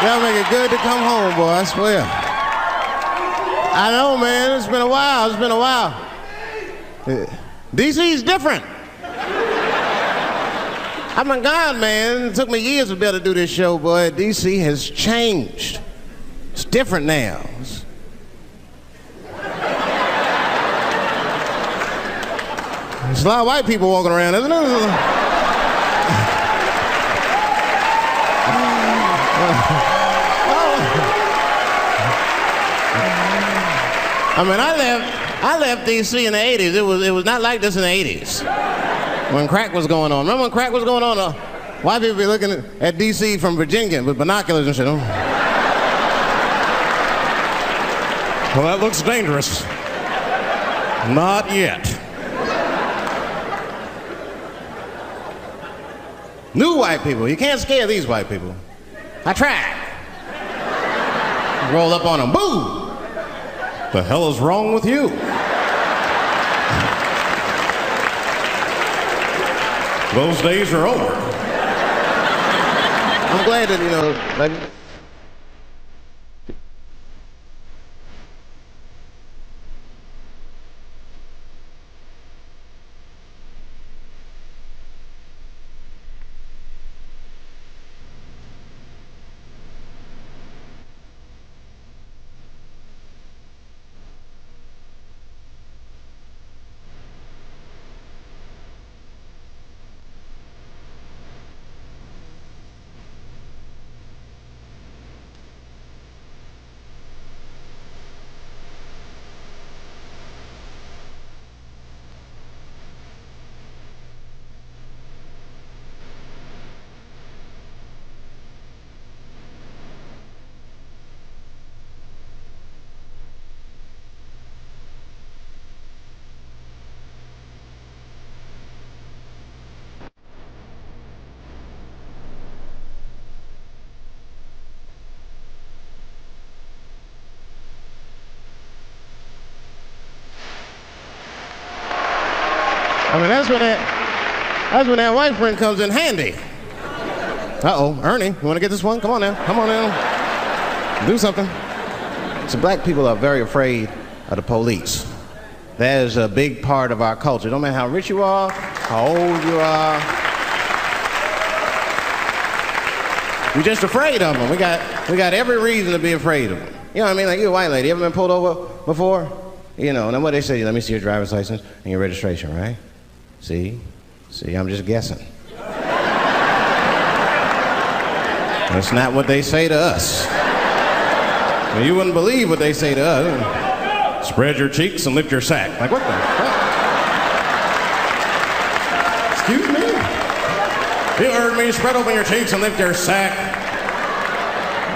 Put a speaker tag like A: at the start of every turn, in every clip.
A: That'll make it good to come home, boy, I swear. I know, man, it's been a while, DC's different. I've been gone, man. It took me years to be able to do this show, boy. DC has changed. It's different now. There's a lot of white people walking around, isn't there? I mean, I left DC in the 80s. It was not like this in the 80s. When crack was going on. Remember when crack was going on? White people be looking at DC from Virginia with binoculars and shit. Well, that looks dangerous. Not yet. New white people. You can't scare these white people. I tried. Roll up on them. Boo! The hell is wrong with you? Those days are over. I'm glad that, like... I mean, that's when that white friend comes in handy. Uh-oh, Ernie, you want to get this one? Come on now, do something. So black people are very afraid of the police. That is a big part of our culture. Don't matter how rich you are, how old you are. We're just afraid of them. We got every reason to be afraid of them. You know what I mean? Like, you a white lady, ever been pulled over before? You know, and then what they say, let me see your driver's license and your registration, right? See, I'm just guessing. That's not what they say to us. Well, you wouldn't believe what they say to us. Spread your cheeks and lift your sack. Like, what the fuck? Excuse me? You heard me, spread open your cheeks and lift your sack.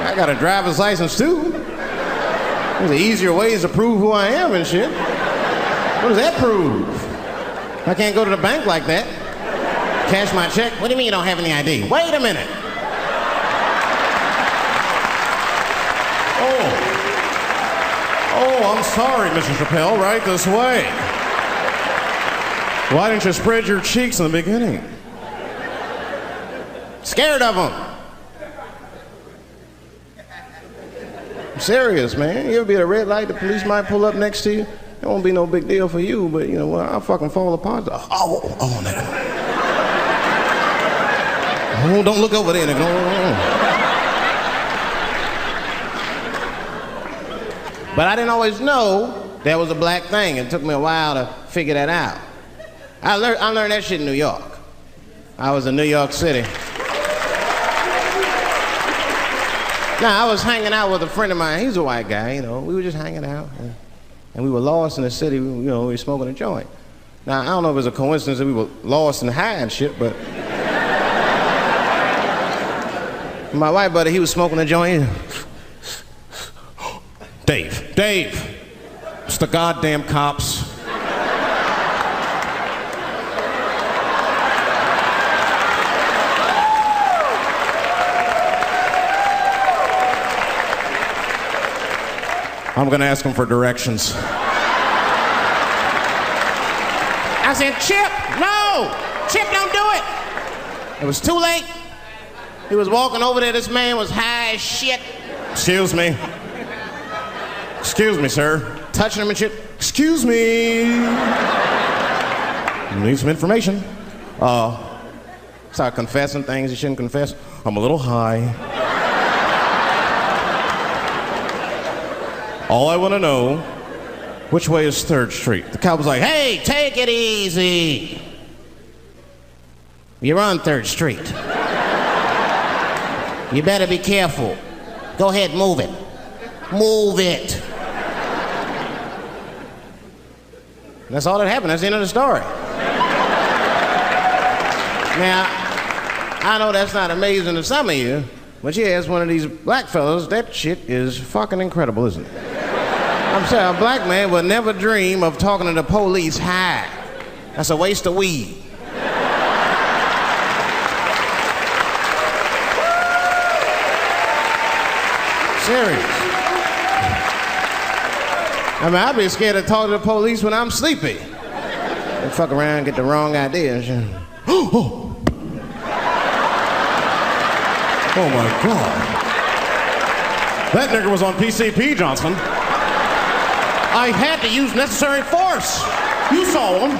A: I got a driver's license too. There's easier ways to prove who I am and shit. What does that prove? I can't go to the bank like that. Cash my check. What do you mean you don't have any ID? Wait a minute. Oh, I'm sorry, Mr. Chappelle. Right this way. Why didn't you spread your cheeks in the beginning? Scared of them. I'm serious, man. You ever be at a red light, the police might pull up next to you. It won't be no big deal for you, but you know what? I'll fucking fall apart. Oh, nigga. Oh, don't look over there, nigga. No. But I didn't always know that was a black thing. It took me a while to figure that out. I learned that shit in New York. I was in New York City. Now, I was hanging out with a friend of mine. He's a white guy, you know. We were just hanging out. And we were lost in the city, you know, we were smoking a joint. Now, I don't know if it was a coincidence that we were lost and high and shit, but... my white buddy, he was smoking a joint. Dave, it's the goddamn cops. I'm gonna ask him for directions. I said, Chip, no! Chip, don't do it! It was too late. He was walking over there. This man was high as shit. Excuse me. Excuse me, sir. Touching him and shit. Excuse me. Need some information. Start confessing things you shouldn't confess. I'm a little high. All I want to know, which way is 3rd Street? The cop was like, hey, take it easy. You're on 3rd Street. You better be careful. Go ahead, move it. Move it. And that's all that happened. That's the end of the story. Now, I know that's not amazing to some of you, but yeah, as one of these black fellas, that shit is fucking incredible, isn't it? I'm saying a black man would never dream of talking to the police high. That's a waste of weed. Serious. I mean, I'd be scared to talk to the police when I'm sleepy. They fuck around and get the wrong idea and shit. Oh my God. That nigga was on PCP, Johnson. I had to use necessary force. You saw him.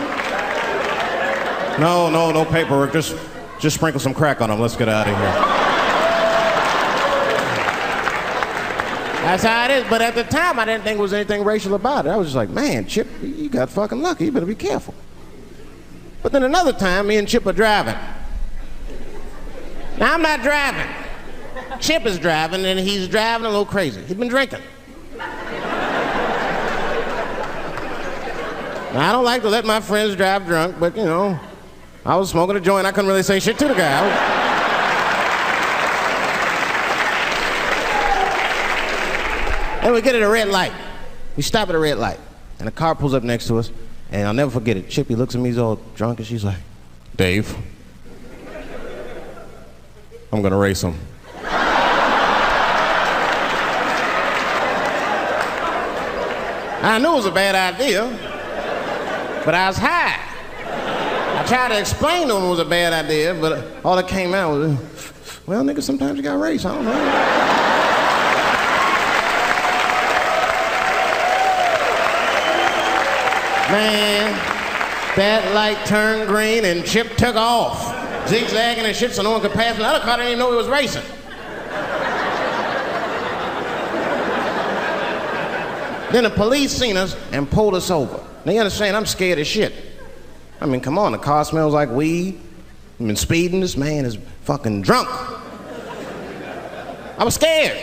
A: No paperwork. Just sprinkle some crack on him. Let's get out of here. That's how it is. But at the time, I didn't think there was anything racial about it. I was just like, man, Chip, you got fucking lucky. You better be careful. But then another time, me and Chip are driving. Now, I'm not driving. Chip is driving, and he's driving a little crazy. He's been drinking. Now, I don't like to let my friends drive drunk, but, you know, I was smoking a joint. I couldn't really say shit to the guy. And we get at a red light. We stop at a red light, and a car pulls up next to us, and I'll never forget it. Chippy looks at me, he's all drunk, and she's like, Dave, I'm gonna race him. I knew it was a bad idea, but I was high. I tried to explain to him it was a bad idea, but all that came out was, well, nigga, sometimes you gotta race, I don't know. Man, that light turned green and Chip took off, zigzagging and shit so no one could pass. The other car didn't even know he was racing. Then the police seen us and pulled us over. Now you understand, I'm scared as shit. I mean, come on, the car smells like weed. I've been speeding, this man is fucking drunk. I was scared.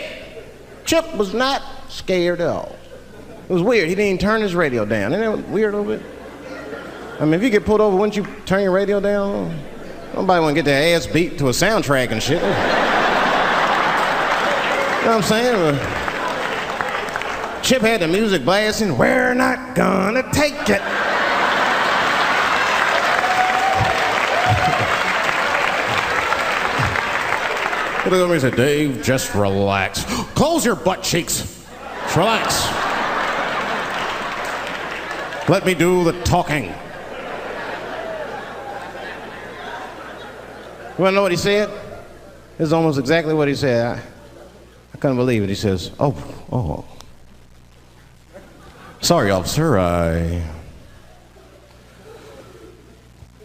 A: Chip was not scared at all. It was weird, he didn't even turn his radio down. Isn't that weird a little bit? I mean, if you get pulled over, wouldn't you turn your radio down? Nobody want to get their ass beat to a soundtrack and shit. You know what I'm saying? Chip had the music blasting, we're not gonna take it. He looked at me and said, Dave, just relax. Close your butt cheeks. Just relax. Let me do the talking. You wanna know what he said? This is almost exactly what he said. I couldn't believe it. He says, oh. Sorry, officer, I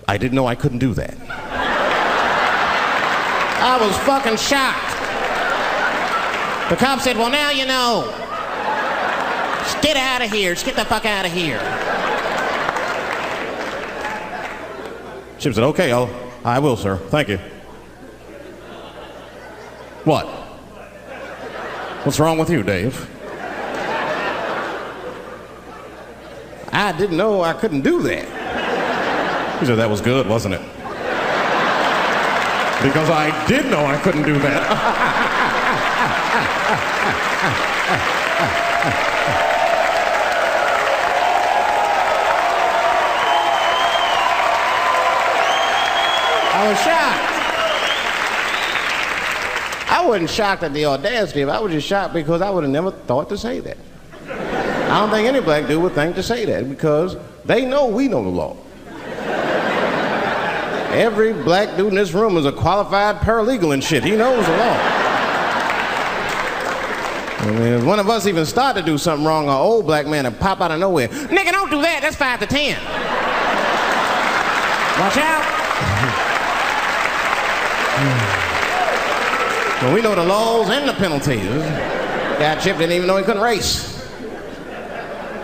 A: didn't know I couldn't do that. I was fucking shocked. The cop said, well, now you know. Just get out of here. Just get the fuck out of here. Chip said, okay, I will, sir. Thank you. What? What's wrong with you, Dave? I didn't know I couldn't do that. He said, that was good, wasn't it? Because I did know I couldn't do that. I was shocked. I wasn't shocked at the audacity of it. I was just shocked because I would have never thought to say that. I don't think any black dude would think to say that because they know we know the law. Every black dude in this room is a qualified paralegal and shit. He knows the law. I mean, if one of us even start to do something wrong, an old black man will pop out of nowhere. Nigga, don't do that. That's 5 to 10. Watch out. Well, we know the laws and the penalties. Guy Chip didn't even know he couldn't race.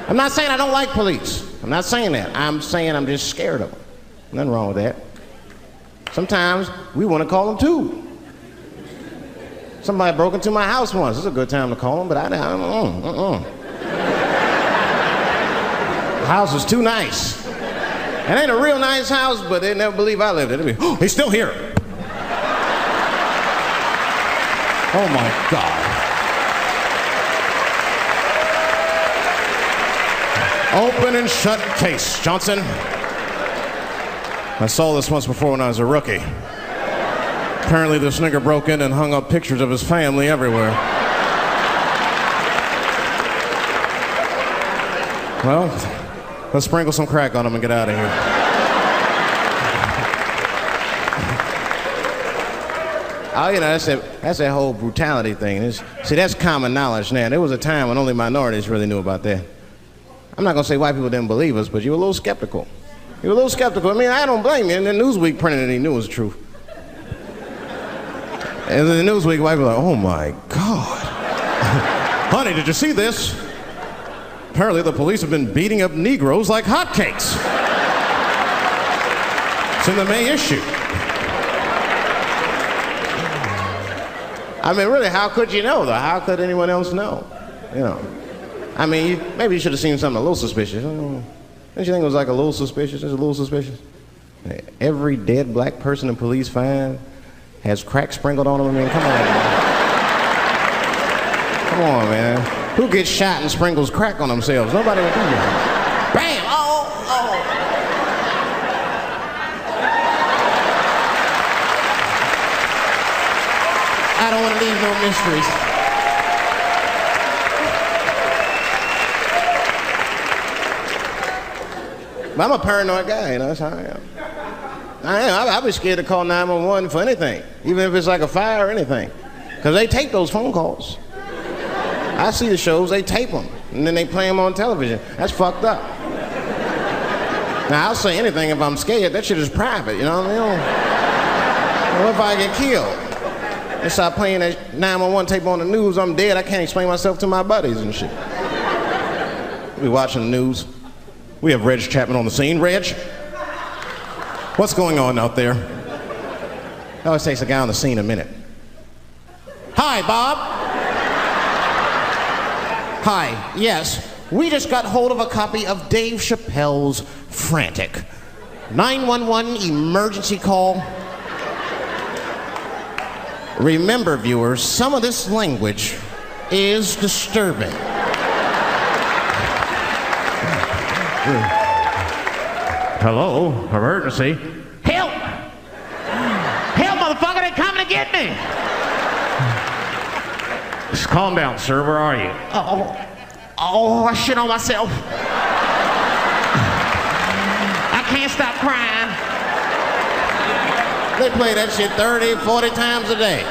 A: I'm not saying I don't like police. I'm not saying that. I'm saying I'm just scared of them. Nothing wrong with that. Sometimes we want to call them too. Somebody broke into my house once. It's a good time to call them, but I don't. The house is too nice. It ain't a real nice house, but they never believe I lived in it. Oh, he's still here. Oh my God. Open and shut case, Johnson. I saw this once before when I was a rookie. Apparently this nigger broke in and hung up pictures of his family everywhere. Well, let's sprinkle some crack on him and get out of here. Oh, you know, that's that whole brutality thing. See, that's common knowledge now. There was a time when only minorities really knew about that. I'm not gonna say white people didn't believe us, but you were a little skeptical. You were a little skeptical. I mean, I don't blame you. And then Newsweek printed it, he knew it was true. And then the Newsweek, white people were like, oh my God. Honey, did you see this? Apparently the police have been beating up Negroes like hotcakes. It's in the May issue. I mean, really, how could you know, though? How could anyone else know? You know. I mean, maybe you should have seen something a little suspicious. Don't you think it was like a little suspicious? It's a little suspicious. Every dead black person the police find has crack sprinkled on them. I mean, come on, man. Come on, man. Who gets shot and sprinkles crack on themselves? Nobody would do that. Bam! Oh, oh. I don't want to leave no mysteries. I'm a paranoid guy, you know, that's how I am. I'd be scared to call 911 for anything, even if it's like a fire or anything. Because they tape those phone calls. I see the shows, they tape them, and then they play them on television. That's fucked up. Now, I'll say anything if I'm scared. That shit is private, you know what I mean? What if I get killed? They start playing that 911 tape on the news, I'm dead, I can't explain myself to my buddies and shit. We watching the news. We have Reg Chapman on the scene. Reg, what's going on out there? It always takes a guy on the scene a minute. Hi, Bob. Hi, yes. We just got hold of a copy of Dave Chappelle's Frantic. 911 emergency call. Remember, viewers, some of this language is disturbing.
B: Hello, emergency. Help! Help, motherfucker, they're coming to get me! Just calm down, sir, where are you? Oh, I shit on myself. I can't stop crying.
A: They play that shit 30, 40 times a day.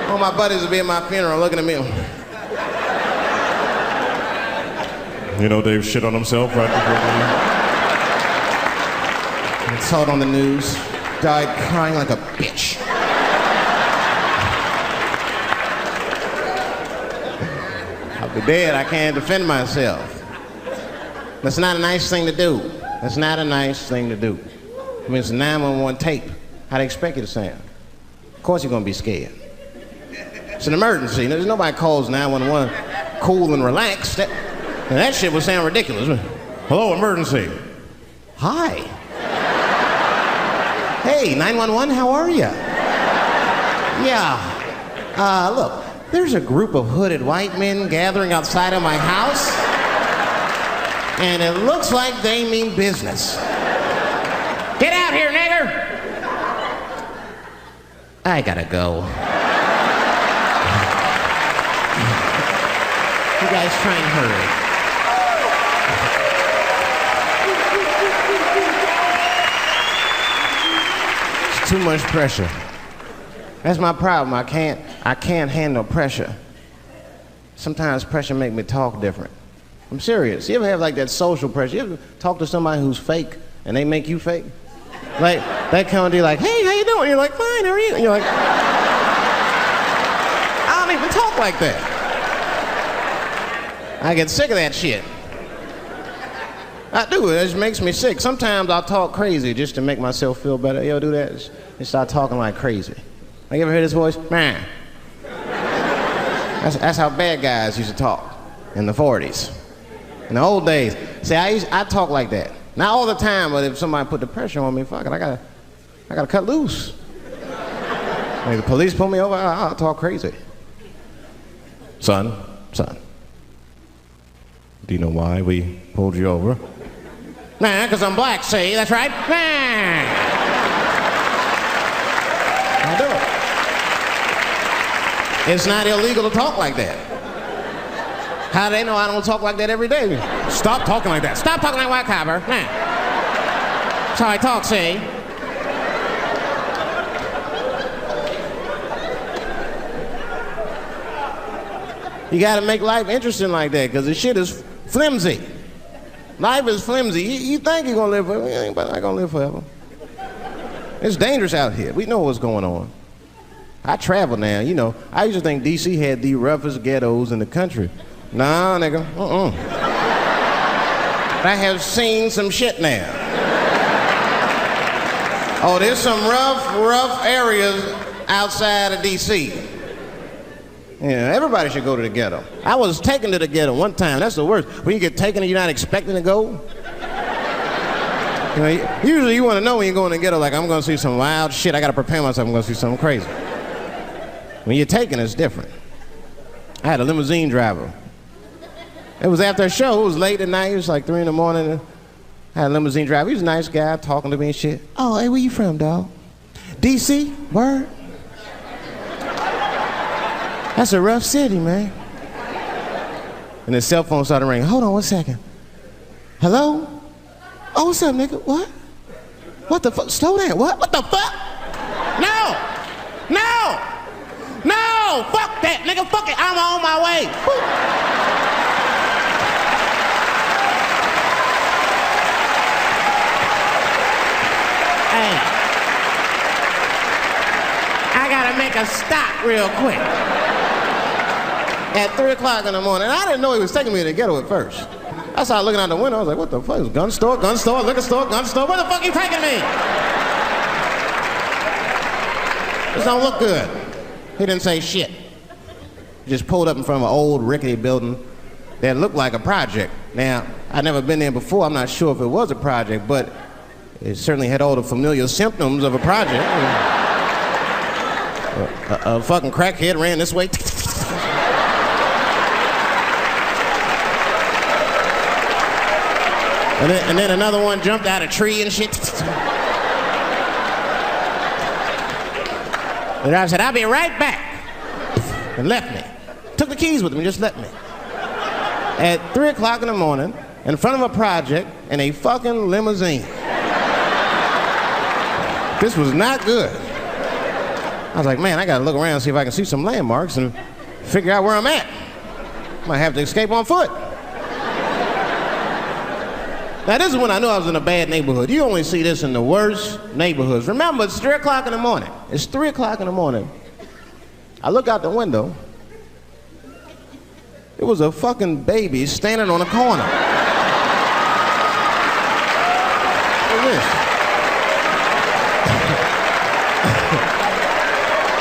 A: All my buddies will be at my funeral looking at me. You know, Dave shit on himself right before I saw it on the news. Died crying like a bitch. I'll be dead. I can't defend myself. That's not a nice thing to do. That's not a nice thing to do. I mean, it's a 911 tape. How do they expect you to sound? Of course you're going to be scared. It's an emergency. There's nobody calls 911 cool and relaxed. That shit would sound ridiculous. Hello, emergency. Hi. Hey, 911, how are you? Yeah. Look, there's a group of hooded white men gathering outside of my house, and it looks like they mean business. Get out here, nigger! I gotta go. You guys try and hurry. Too much pressure. That's my problem. I can't handle pressure. Sometimes pressure make me talk different. I'm serious. You ever have like that social pressure? You ever talk to somebody who's fake and they make you fake? Like, that kind of deal, like, hey, how you doing? You're like, fine, how are you? And you're like, I don't even talk like that. I get sick of that shit. I do, it just makes me sick. Sometimes I'll talk crazy just to make myself feel better. You ever do that? Just start talking like crazy. Like, you ever hear this voice? Man. That's how bad guys used to talk in the 40s. In the old days. See, I talk like that. Not all the time, but if somebody put the pressure on me, fuck it, I gotta cut loose. Like the police pull me over, I'll talk crazy. Son, do you know why we pulled you over? Nah, because I'm black, see, that's right. Nah. I'll do it. It's not illegal to talk like that. How do they know I don't talk like that every day? Stop talking like that. Stop talking like white copper. Nah. That's how I talk, see? You gotta make life interesting like that, because the shit is flimsy. Life is flimsy. You think you're gonna live forever, you ain't not gonna live forever. It's dangerous out here. We know what's going on. I travel now, you know. I used to think DC had the roughest ghettos in the country. Nah, nigga, I have seen some shit now. Oh, there's some rough areas outside of DC. Yeah, everybody should go to the ghetto. I was taken to the ghetto one time. That's the worst. When you get taken and you're not expecting to go. You know, usually you want to know when you go in the ghetto, like, I'm going to see some wild shit. I got to prepare myself. I'm going to see something crazy. When you're taken, it's different. I had a limousine driver. It was after a show. It was late at night. It was like 3 in the morning. I had a limousine driver. He was a nice guy, talking to me and shit. Oh, hey, where you from, dog? DC? Word? That's a rough city, man. And his cell phone started ringing. Hold on 1 second. Hello? Oh, what's up, nigga? What? What the fuck? Slow down. What? What the fuck? No! Fuck that, nigga. Fuck it. I'm on my way. Woo. Hey. I gotta make a stop real quick. At 3 o'clock in the morning. I didn't know he was taking me to the ghetto at first. I started looking out the window. I was like, what the fuck? It's gun store, liquor store, gun store. Where the fuck are you taking me? This don't look good. He didn't say shit. He just pulled up in front of an old rickety building that looked like a project. Now, I'd never been there before. I'm not sure if it was a project, but it certainly had all the familiar symptoms of a project. A fucking crackhead ran this way. And then another one jumped out of a tree and shit. The driver said, I'll be right back. And left me. Took the keys with him and just left me. At 3 o'clock in the morning, in front of a project, in a fucking limousine. This was not good. I was like, man, I gotta look around and see if I can see some landmarks and figure out where I'm at. Might have to escape on foot. Now, this is when I knew I was in a bad neighborhood. You only see this in the worst neighborhoods. Remember, it's 3 o'clock in the morning. It's 3 o'clock in the morning. I look out the window. It was a fucking baby standing on a corner. Look at this.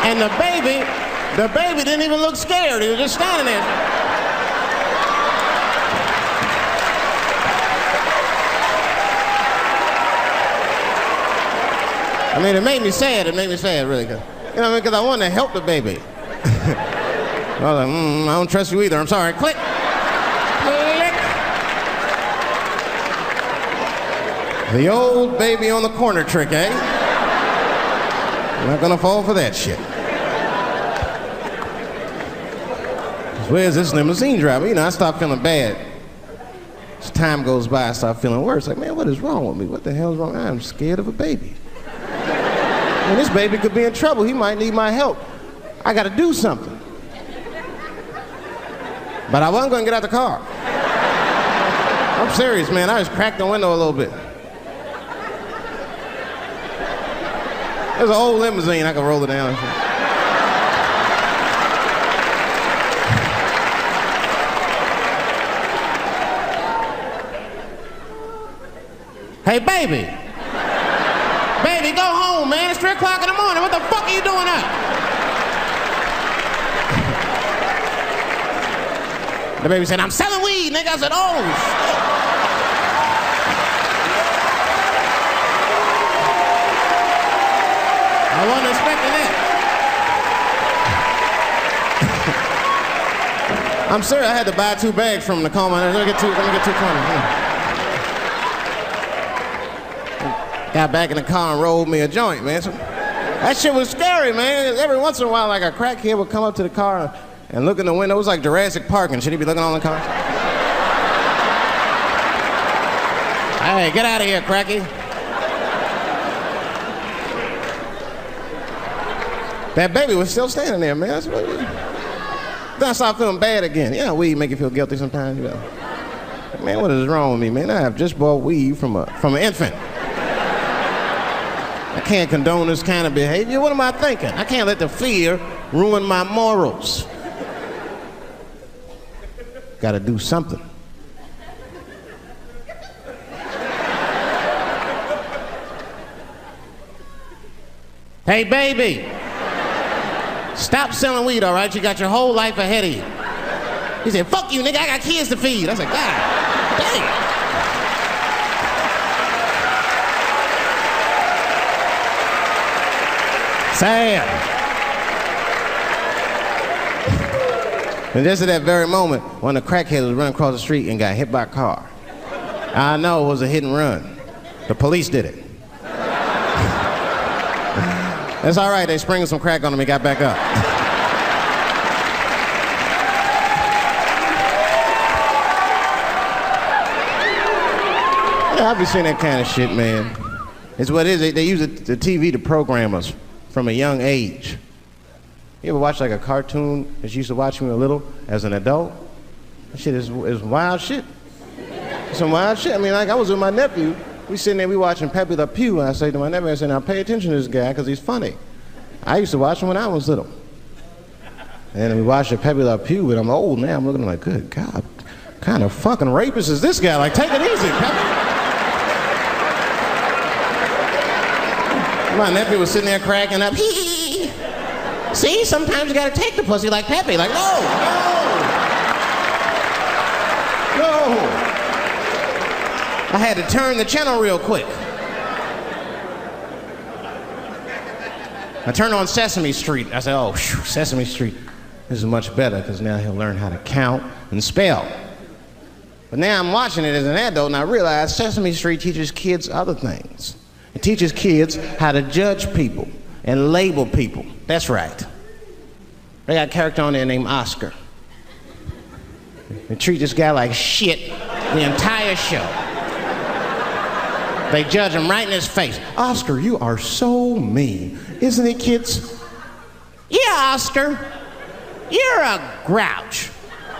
A: And the baby didn't even look scared. He was just standing there. I mean, it made me sad. It made me sad, really. You know what I mean? Because I wanted to help the baby. I was like, I don't trust you either. I'm sorry. Click. Click. The old baby on the corner trick, eh? I'm not gonna fall for that shit. Where's this limousine driver? You know, I start feeling bad. As time goes by, I start feeling worse. Like, man, what is wrong with me? What the hell's wrong? I'm scared of a baby. And this baby could be in trouble. He might need my help. I gotta do something. But I wasn't gonna get out the car. I'm serious, man. I just cracked the window a little bit. There's an old limousine, I could roll it down. Hey, baby. Baby, go home, man. It's 3 o'clock in the morning. What the fuck are you doing up? The baby said, I'm selling weed, nigga. I said, oh, shit. I wasn't expecting that. I'm serious. I had to buy 2 bags from the coma. Let me get 220. Got back in the car and rolled me a joint, man. So, that shit was scary, man. Every once in a while, like a crackhead would come up to the car and look in the window. It was like Jurassic Park and shit. He'd be looking on the car. Hey, get out of here, cracky. That baby was still standing there, man. Then I started feeling bad again. Yeah, weed make you feel guilty sometimes, you know. Man, what is wrong with me, man? I have just bought weed from an infant. I can't condone this kind of behavior. What am I thinking? I can't let the fear ruin my morals. Gotta do something. Hey, baby. Stop selling weed, all right? You got your whole life ahead of you. He said, fuck you, nigga, I got kids to feed. I said, God damn. Sad. And just at that very moment, one of the crackheads was running across the street and got hit by a car. I know it was a hit and run. The police did it. That's all right, they sprinkled some crack on him and got back up. Yeah, I be seeing that kind of shit, man. It's what it is, they use the TV to program us from a young age. You ever watch like a cartoon that you used to watch when you were little as an adult? That shit is wild shit. Some wild shit. I mean, like I was with my nephew. We sitting there, we watching Pepe Le Pew, and I say to my nephew, I say, now pay attention to this guy, because he's funny. I used to watch him when I was little. And we watched Pepe Le Pew, but I'm old now. I'm looking like, good God, what kind of fucking rapist is this guy? Like, take it easy, Pepe. My nephew was sitting there cracking up. See, sometimes you gotta take the pussy like Pepe. Like, no. I had to turn the channel real quick. I turned on Sesame Street. I said, oh, Sesame Street, this is much better, because now he'll learn how to count and spell. But now I'm watching it as an adult, and I realize Sesame Street teaches kids other things. It teaches kids how to judge people and label people. That's right. They got a character on there named Oscar. They treat this guy like shit the entire show. They judge him right in his face. Oscar, you are so mean. Isn't it, kids? Yeah, Oscar. You're a grouch.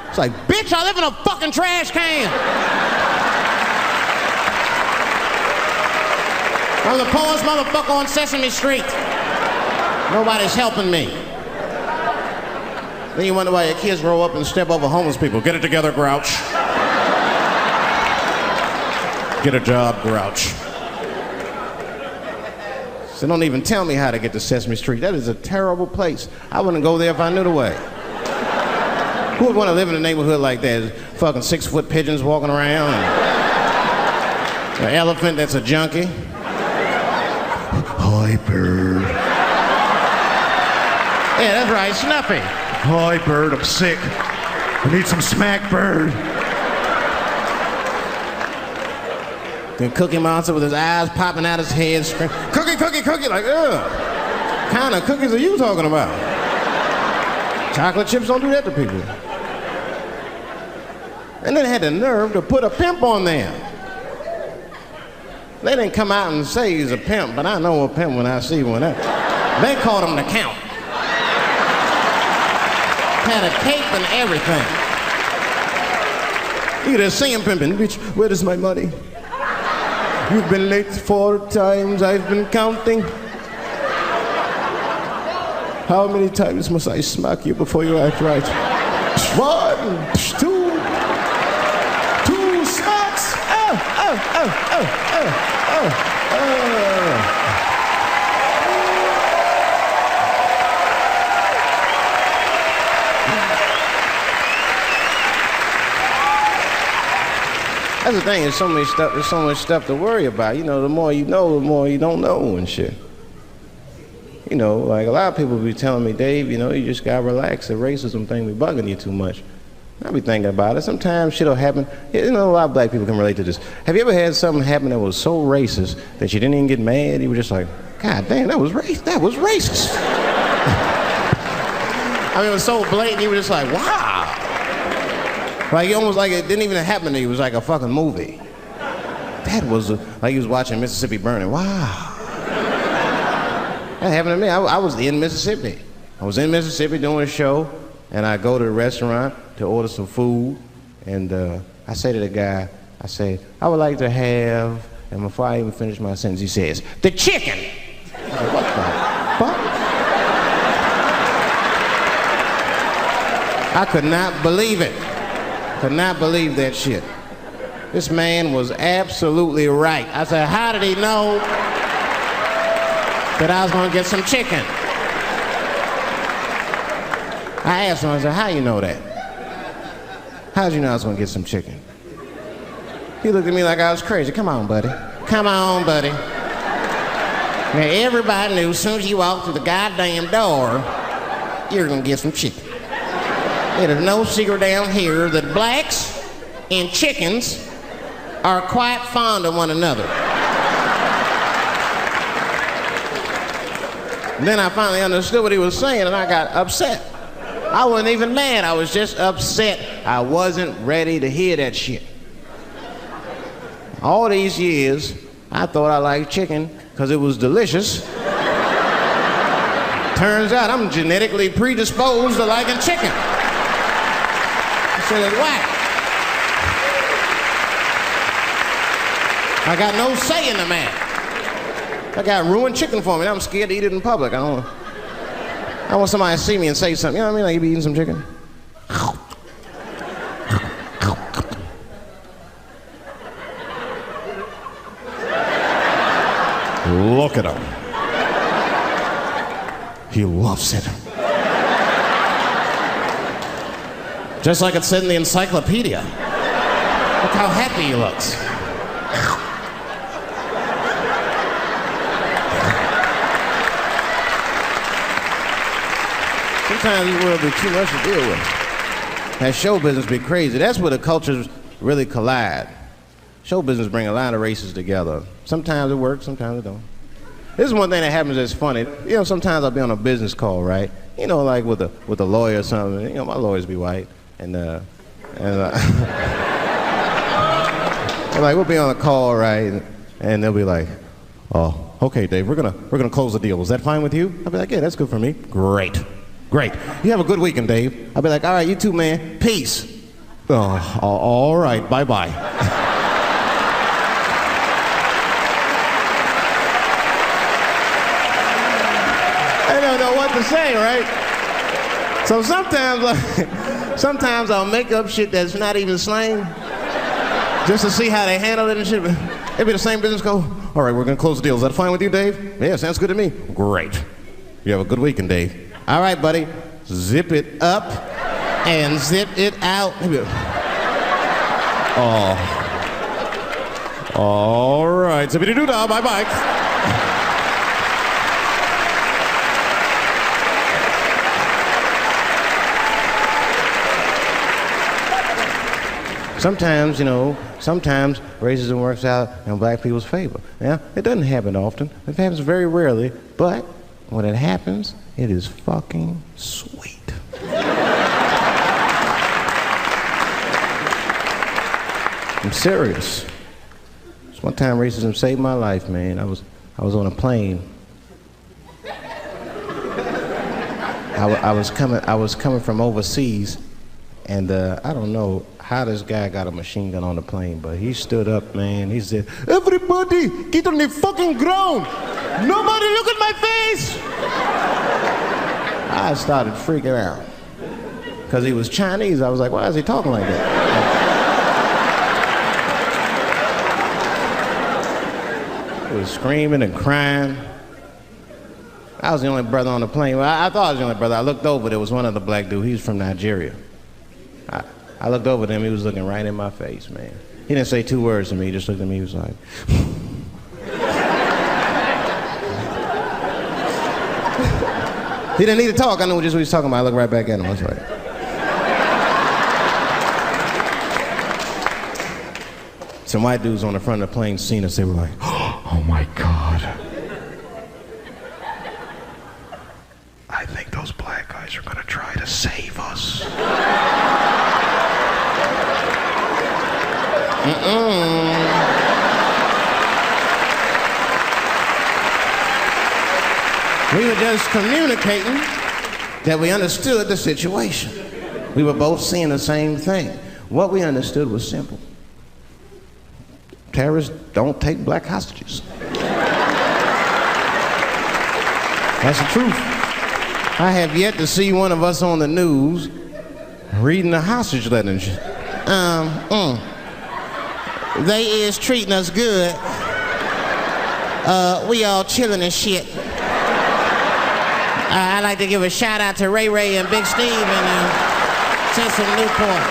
A: It's like, bitch, I live in a fucking trash can. I'm the poorest motherfucker on Sesame Street. Nobody's helping me. Then you wonder why your kids grow up and step over homeless people. Get it together, grouch. Get a job, grouch. So don't even tell me how to get to Sesame Street. That is a terrible place. I wouldn't go there if I knew the way. Who would want to live in a neighborhood like that? Fucking 6-foot pigeons walking around. And an elephant that's a junkie. Hi, bird. Yeah, that's right, Snuffy. Hi, bird, I'm sick. I need some smack, bird. Then Cookie Monster with his eyes popping out his head, screaming, cookie, cookie, cookie, like, ugh. What kind of cookies are you talking about? Chocolate chips don't do that to people. And then they had the nerve to put a pimp on there. They didn't come out and say he's a pimp, but I know a pimp when I see one. They called him the Count. Had a cape and everything. You could just see him pimping. Bitch, where is my money? You've been late 4 times, I've been counting. How many times must I smack you before you act right? 1, 2 smacks. That's the thing, there's so much stuff to worry about. You know, the more you know, the more you don't know and shit. You know, like a lot of people be telling me, Dave, you know, you just gotta relax. The racism thing be bugging you too much. I be thinking about it. Sometimes shit'll happen. You know, a lot of black people can relate to this. Have you ever had something happen that was so racist that you didn't even get mad? You were just like, God damn, that was racist. I mean, it was so blatant, you were just like, wow. Like, almost like it didn't even happen to you. It was like a fucking movie. That was like you was watching Mississippi Burning. Wow. That happened to me. I was in Mississippi. I was in Mississippi doing a show, and I go to the restaurant to order some food, and I say to the guy, I say, I would like to have, and before I even finish my sentence, he says, the chicken. I'm like, what the fuck? I could not believe it. Could not believe that shit. This man was absolutely right. I said, how did he know that I was gonna get some chicken? I asked him, I said, how you know that? How'd you know I was gonna get some chicken? He looked at me like I was crazy. Come on, buddy. Come on, buddy. Now, everybody knew as soon as you walked through the goddamn door, you're gonna get some chicken. There's no secret down here that blacks and chickens are quite fond of one another. And then I finally understood what he was saying, and I got upset. I wasn't even mad, I was just upset. I wasn't ready to hear that shit. All these years, I thought I liked chicken because it was delicious. Turns out I'm genetically predisposed to liking chicken. It's whack. I got no say in the matter. I got ruined chicken for me. I'm scared to eat it in public. I want somebody to see me and say something. You know what I mean? Like, you be eating some chicken. Look at him. He loves it. Just like it said in the encyclopedia. Look how happy he looks. Sometimes this world be too much to deal with. That show business be crazy. That's where the cultures really collide. Show business bring a lot of races together. Sometimes it works, sometimes it don't. This is one thing that happens that's funny. You know, sometimes I'll be on a business call, right? You know, like with a lawyer or something. You know, my lawyers be white. And like, we'll be on a call, right? And they'll be like, oh, okay, Dave, we're gonna close the deal. Is that fine with you? I'll be like, yeah, that's good for me. Great. You have a good weekend, Dave. I'll be like, all right, you too, man. Peace. Oh, all right, bye-bye. I don't know what to say, right? So sometimes I'll make up shit that's not even slang, just to see how they handle it and shit. It'd be the same business go, all right, we're gonna close the deal. Is that fine with you, Dave? Yeah, sounds good to me. Great. You have a good weekend, Dave. All right, buddy. Zip it up and zip it out. Oh. All right. Zippity-doo-dah. Bye-bye. Sometimes, you know, racism works out in black people's favor. Yeah, it doesn't happen often. It happens very rarely, but when it happens, it is fucking sweet. I'm serious. One time racism saved my life, man. I was on a plane. I was coming from overseas, and I don't know how this guy got a machine gun on the plane, but he stood up, man. He said, "Everybody, get on the fucking ground! Nobody look at my face!" I started freaking out. Because he was Chinese, I was like, why is he talking like that? He was screaming and crying. I was the only brother on the plane. Well, I thought I was the only brother. I looked over, there was one other black dude. He was from Nigeria. I looked over at him, he was looking right in my face, man. He didn't say 2 words to me, he just looked at me, he was like... He didn't need to talk, I knew just what he was talking about. I looked right back at him, I was like... Some white dudes on the front of the plane seen us, they were like, "Oh my God. I think those black guys are gonna try to save us." We were just communicating that we understood the situation. We were both seeing the same thing. What we understood was simple. Terrorists don't take black hostages. That's the truth. I have yet to see one of us on the news reading a hostage letter and shit. They is treating us good. We all chilling and shit. I'd like to give a shout out to Ray Ray and Big Steve and send some Newport.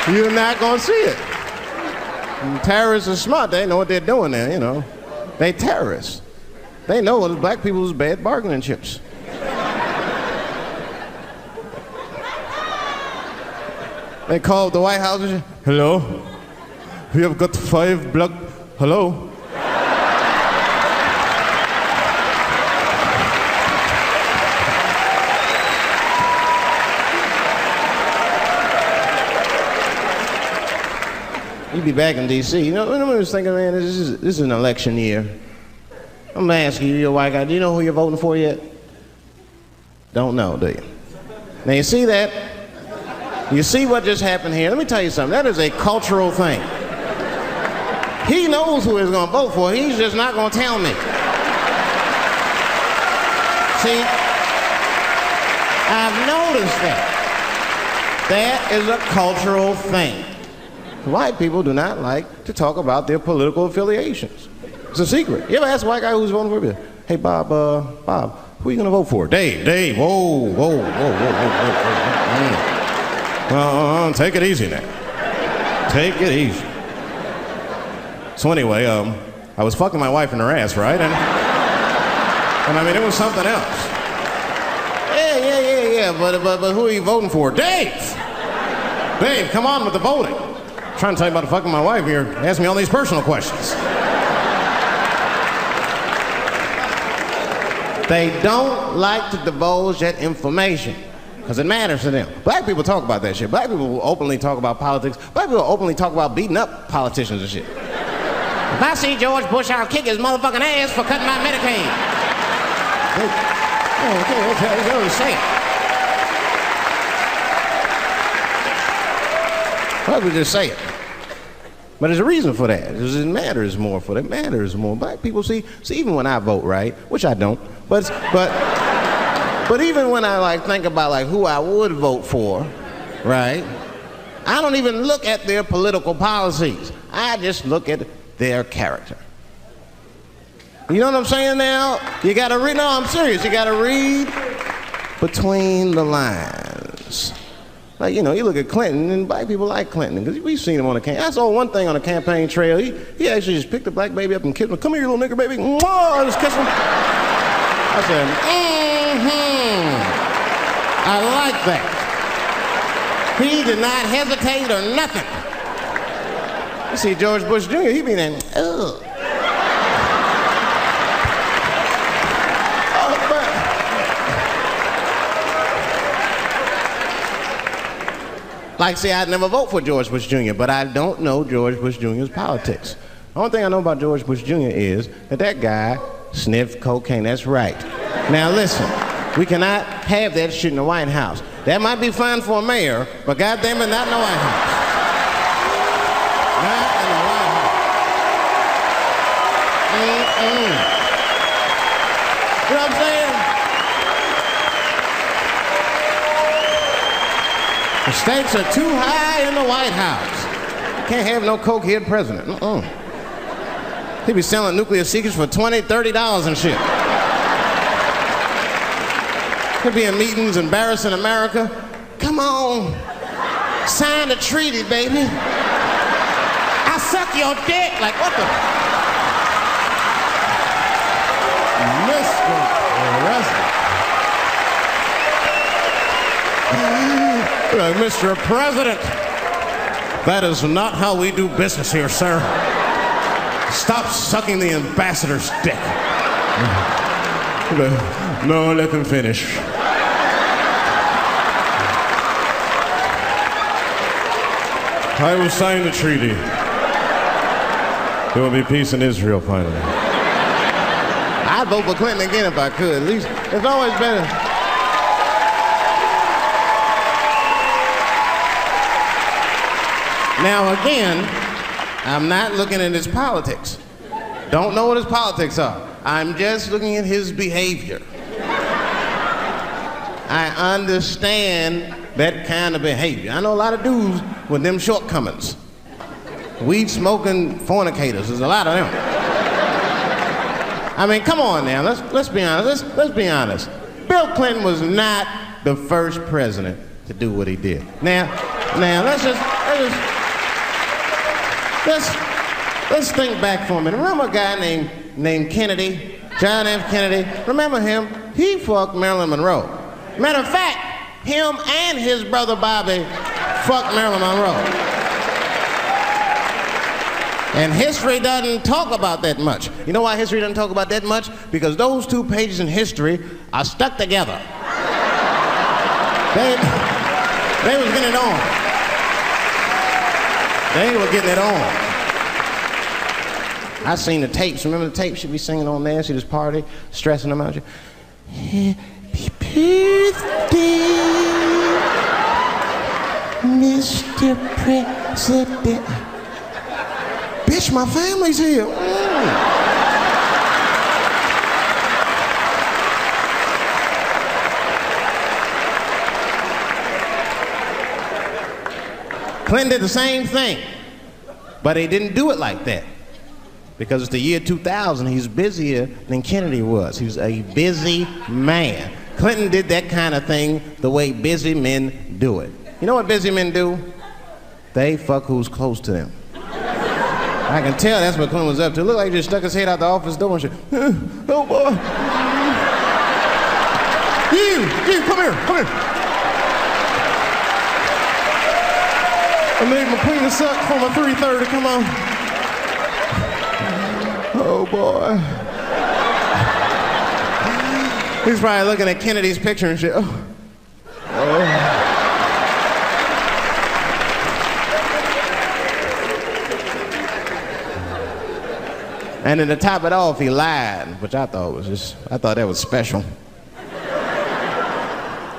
A: You're not gonna see it. And terrorists are smart. They know what they're doing there, you know. They terrorists. They know black people's bad bargaining chips. They called the White House and said, "Hello, we have got 5 black, hello?" You'd be back in D.C. You know, I was thinking, man, this is an election year. I'm gonna ask you, you're a white guy, do you know who you're voting for yet? Don't know, do you? Now you see that? You see what just happened here? Let me tell you something, that is a cultural thing. He knows who he's gonna vote for, he's just not gonna tell me. See, I've noticed that. That is a cultural thing. White people do not like to talk about their political affiliations. It's a secret. You ever ask a white guy who's voting for you? "Hey, Bob, who are you gonna vote for?" Dave, whoa. Take it easy now. Take it easy. So anyway, I was fucking my wife in her ass, right? And I mean, it was something else. Yeah, but who are you voting for? Dave, come on with the voting. I'm trying to tell you about fucking my wife here. Ask me all these personal questions. They don't like to divulge that information because it matters to them. Black people talk about that shit. Black people will openly talk about politics. Black people will openly talk about beating up politicians and shit. If I see George Bush, I'll kick his motherfucking ass for cutting my Medicaid. Okay, go and say it. Why would we just say it? But there's a reason for that. It matters more for them. It matters more. Black people see even when I vote, right, which I don't, but even when I like think about like who I would vote for, right, I don't even look at their political policies. I just look at their character. You know what I'm saying now? You gotta read, no, I'm serious. You gotta read between the lines. Like, you know, you look at Clinton, and black people like Clinton, because we've seen him on the campaign. I saw one thing on the campaign trail. He actually just picked a black baby up and kissed him. "Come here, you little nigger baby." Mwah! I just kissed him. I said, I like that. He did not hesitate or nothing. You see George Bush Jr., he be there, ugh. Like, see, I'd never vote for George Bush Jr., but I don't know George Bush Jr.'s politics. Only thing I know about George Bush Jr. is that guy sniffed cocaine. That's right. Now listen, we cannot have that shit in the White House. That might be fine for a mayor, but goddamn it, not in the White House. Not in the White House. You know what I'm saying? The stakes are too high in the White House. Can't have no cokehead president. He be selling nuclear secrets for $20, $30 and shit. He'll be in meetings embarrassing America. Come on, sign the treaty, baby. I suck your dick. Like, what the? Mr. President. Like, Mr. President, that is not how we do business here, sir. Stop sucking the ambassador's dick. No, let them finish. I will sign the treaty. There will be peace in Israel finally. I'd vote for Clinton again if I could. At least it's always better. Now again, I'm not looking at his politics. Don't know what his politics are. I'm just looking at his behavior. I understand that kind of behavior. I know a lot of dudes with them shortcomings. Weed smoking fornicators, there's a lot of them. I mean, come on now, let's be honest. Let's be honest. Bill Clinton was not the first president to do what he did. Now let's think back for a minute. Remember a guy named Kennedy, John F. Kennedy? Remember him? He fucked Marilyn Monroe. Matter of fact, him and his brother Bobby fucked Marilyn Monroe. And history doesn't talk about that much. You know why history doesn't talk about that much? Because those two pages in history are stuck together. They was getting it on. They were getting it on. I seen the tapes. Remember the tapes? She'd be singing on there. See this party, stressing them out. Happy birthday, Mr. President. Bitch, my family's here. Clinton did the same thing, but he didn't do it like that. Because it's the year 2000, he's busier than Kennedy was. He was a busy man. Clinton did that kind of thing the way busy men do it. You know what busy men do? They fuck who's close to them. I can tell that's what Clinton was up to. Look like he just stuck his head out the office door and shit. Oh boy. You, come here. I made my penis suck for my 3:30, come on. Oh boy. He's probably looking at Kennedy's picture and shit. Oh. And then to top it off, he lied, which I thought that was special.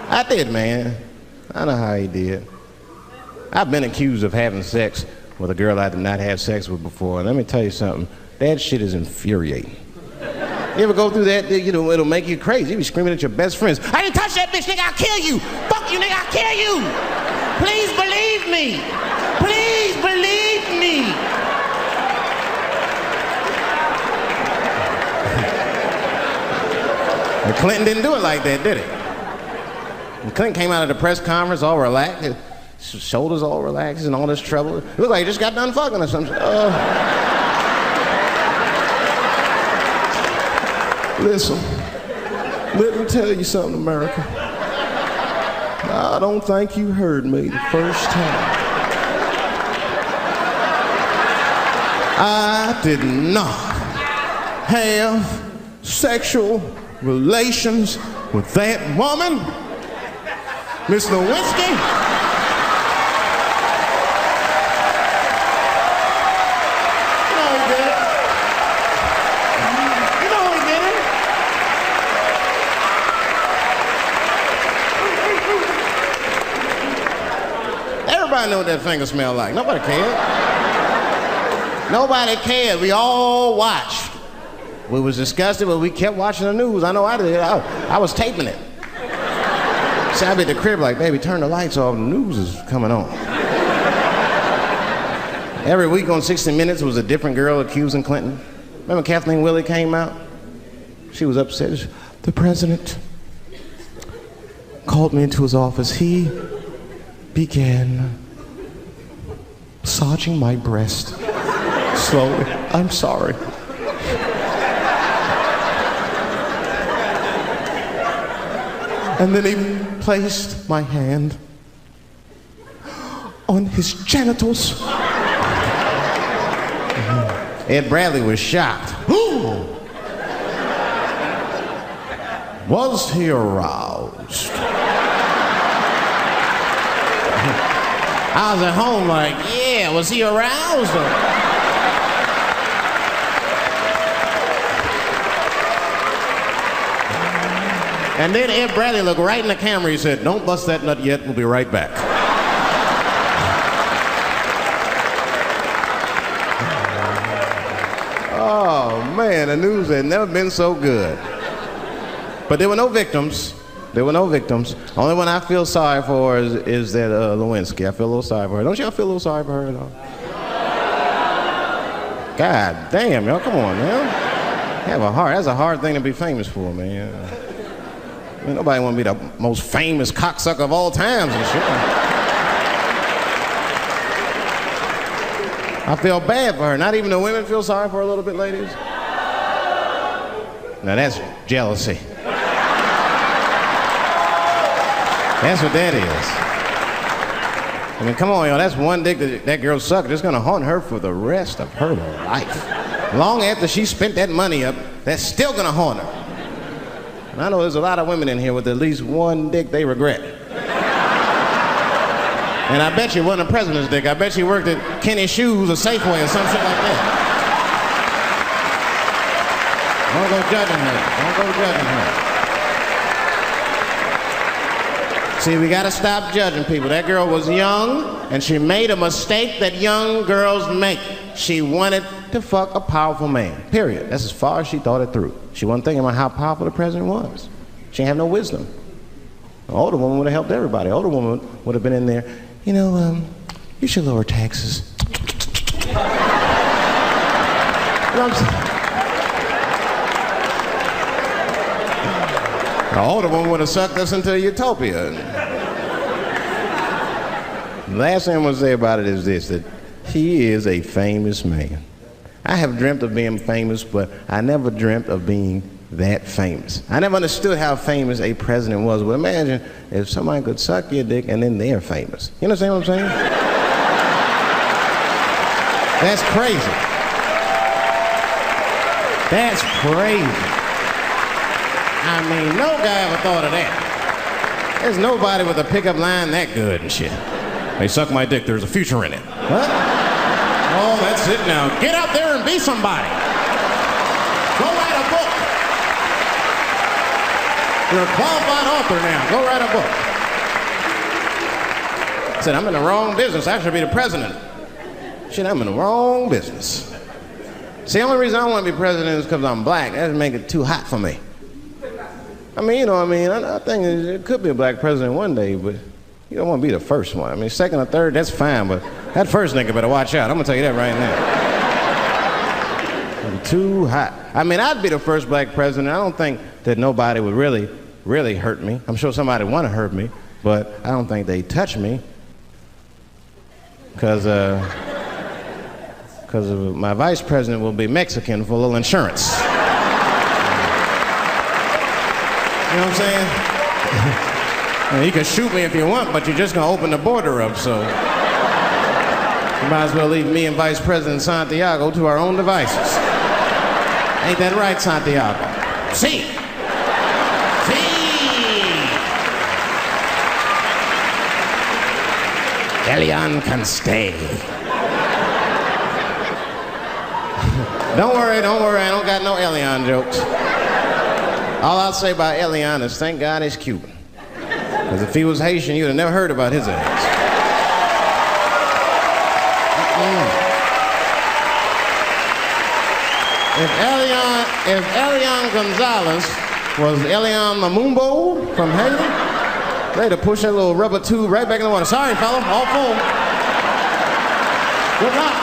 A: I did, man. I know how he did. I've been accused of having sex with a girl I did not have sex with before, and let me tell you something. That shit is infuriating. You ever go through that? You know, it'll make you crazy. You be screaming at your best friends. I didn't touch that bitch, nigga, I'll kill you. Fuck you, nigga, I'll kill you. Please believe me. Please believe me. And Clinton didn't do it like that, did he? And Clinton came out of the press conference all relaxed, his shoulders all relaxed and all this trouble. It looked like he just got done fucking or something. Listen, let me tell you something, America. I don't think you heard me the first time. I did not have sexual relations with that woman, Miss Lewinsky. No, he didn't. Everybody knew what that finger smelled like. Nobody cared. Nobody cared. We all watched. We was disgusted, but we kept watching the news. I know I did. I was taping it. See, I'd be at the crib like, baby, turn the lights off. The news is coming on. Every week on 60 Minutes was a different girl accusing Clinton. Remember Kathleen Willey came out? She was upset. The president called me into his office. He began massaging my breast slowly. I'm sorry. And then he placed my hand on his genitals. Ed Bradley was shocked. Was he aroused? I was at home like, yeah, was he aroused? And then Ed Bradley looked right in the camera. He said, don't bust that nut yet. We'll be right back. Oh, man, the news had never been so good. But there were no victims. There were no victims. Only one I feel sorry for is that Lewinsky. I feel a little sorry for her. Don't y'all feel a little sorry for her at all? God damn, y'all, come on, man. Have a heart. That's a hard thing to be famous for, man. I mean, nobody want to be the most famous cocksucker of all times and shit. I feel bad for her. Not even the women feel sorry for her a little bit, ladies? Now that's jealousy. That's what that is. I mean, come on, y'all. That's one dick that girl sucked. It's gonna haunt her for the rest of her life. Long after she spent that money up, that's still gonna haunt her. And I know there's a lot of women in here with at least one dick they regret. And I bet you it wasn't a president's dick. I bet you worked at Kenny Shoes or Safeway or some shit like that. Don't go judging her. Don't go judging her. See, we gotta stop judging people. That girl was young, and she made a mistake that young girls make. She wanted to fuck a powerful man, period. That's as far as she thought it through. She wasn't thinking about how powerful the president was. She didn't have no wisdom. An older woman would have helped everybody. An older woman would have been in there, you know, you should lower taxes. You know what I'm saying? The older one would have sucked us into utopia. The last thing I'm going to say about it is this, that he is a famous man. I have dreamt of being famous, but I never dreamt of being that famous. I never understood how famous a president was. But imagine if somebody could suck your dick and then they're famous. You understand what I'm saying? That's crazy. That's crazy. I mean, no guy ever thought of that. There's nobody with a pickup line that good and shit. They suck my dick, there's a future in it. What? Oh, that's it now. Get out there and be somebody. Go write a book. You're a qualified author now. Go write a book. I said, I'm in the wrong business. I should be the president. Shit, I'm in the wrong business. See, the only reason I don't want to be president is because I'm black. That would make it too hot for me. I mean, you know what I mean? I think it could be a black president one day, but you don't want to be the first one. I mean, second or third, that's fine, but that first nigga better watch out. I'm going to tell you that right now. I'm too hot. I mean, I'd be the first black president. I don't think that nobody would really hurt me. I'm sure somebody would want to hurt me, but I don't think they'd touch me because my vice president will be Mexican for a little insurance. You know what I'm saying? You can shoot me if you want, but you're just going to open the border up, so you might as well leave me and Vice President Santiago to our own devices. Ain't that right, Santiago? See. Elian can stay. Don't worry, I don't got no Elian jokes. All I'll say about Elian is thank God he's Cuban. Because if he was Haitian, you'd have never heard about his ass. If Elian Gonzalez was Elian Mamumbo from Haiti, they'd have pushed that little rubber tube right back in the water. Sorry, fella, all full. Good luck.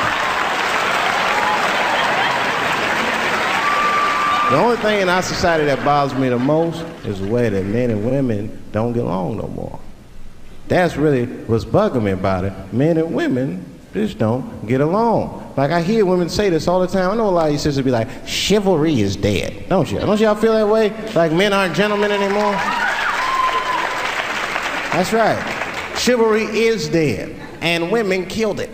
A: The only thing in our society that bothers me the most is the way that men and women don't get along no more. That's really what's bugging me about it. Men and women just don't get along. Like I hear women say this all the time. I know a lot of you sisters be like, chivalry is dead. Don't you? Don't y'all feel that way? Like men aren't gentlemen anymore? That's right. Chivalry is dead. And women killed it.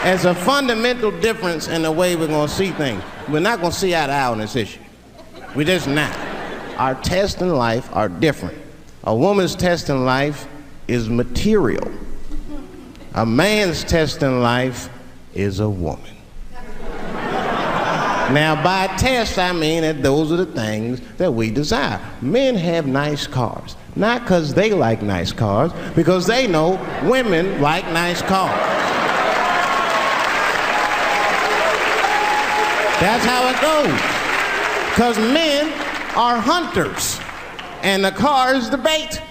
A: There's a fundamental difference in the way we're going to see things. We're not going to see eye to eye on this issue. We're just not. Our tests in life are different. A woman's test in life is material. A man's test in life is a woman. Now, by test, I mean that those are the things that we desire. Men have nice cars. Not because they like nice cars, because they know women like nice cars. That's how it goes. Because men are hunters, and the car is the bait.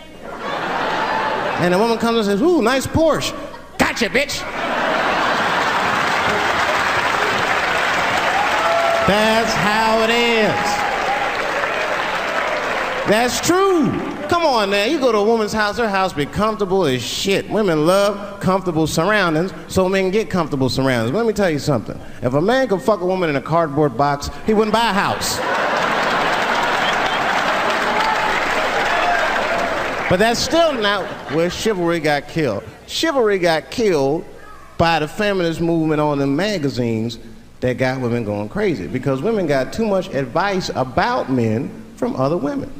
A: And the woman comes and says, ooh, nice Porsche. Gotcha, bitch. That's how it is. That's true. Come on now, you go to a woman's house, her house be comfortable as shit. Women love comfortable surroundings, so men get comfortable surroundings. But let me tell you something. If a man could fuck a woman in a cardboard box, he wouldn't buy a house. But that's still not where chivalry got killed. Chivalry got killed by the feminist movement on the magazines that got women going crazy, because women got too much advice about men from other women.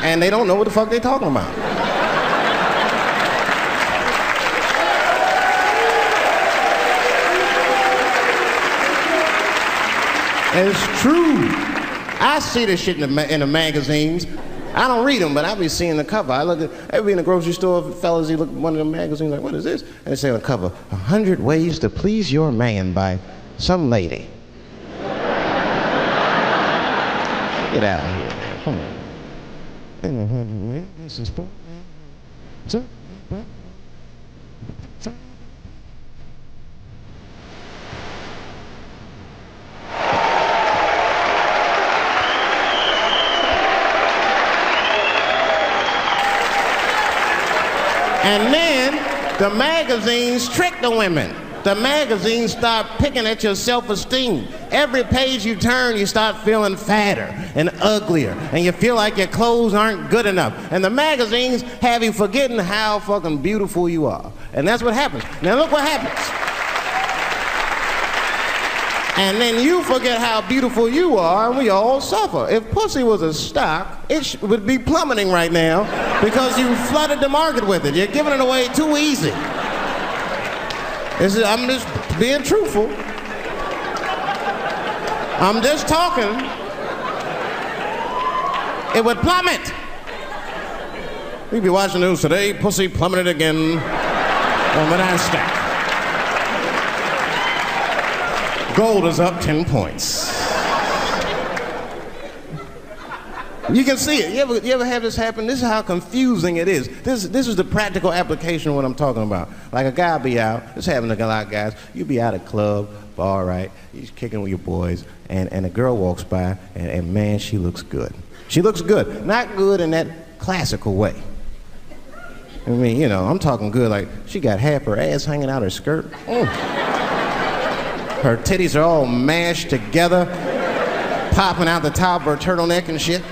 A: And they don't know what the fuck they're talking about. It's true. I see this shit in the magazines. I don't read them, but I be seeing the cover. I be in the grocery store, fellas, you look at one of them magazines, like, what is this? And they say on the cover, 100 Ways to Please Your Man by some lady. Get out of here. Come on. And then the magazines trick the women. The magazines start picking at your self-esteem. Every page you turn, you start feeling fatter and uglier, and you feel like your clothes aren't good enough. And the magazines have you forgetting how fucking beautiful you are. And that's what happens. Now look what happens. And then you forget how beautiful you are, and we all suffer. If pussy was a stock, it would be plummeting right now because you flooded the market with it. You're giving it away too easy. I'm just being truthful. I'm just talking. It would plummet. We'd be watching the news today. Pussy plummeted again on the NASDAQ. Gold is up 10 points. You can see it. You ever have this happen? This is how confusing it is. This is the practical application of what I'm talking about. Like a guy be out, this happens to a lot of guys, you be out at a club, bar, right? You're kicking with your boys, and a girl walks by, and man, she looks good. She looks good. Not good in that classical way. I mean, you know, I'm talking good, like she got half her ass hanging out her skirt. Her titties are all mashed together, popping out the top of her turtleneck and shit.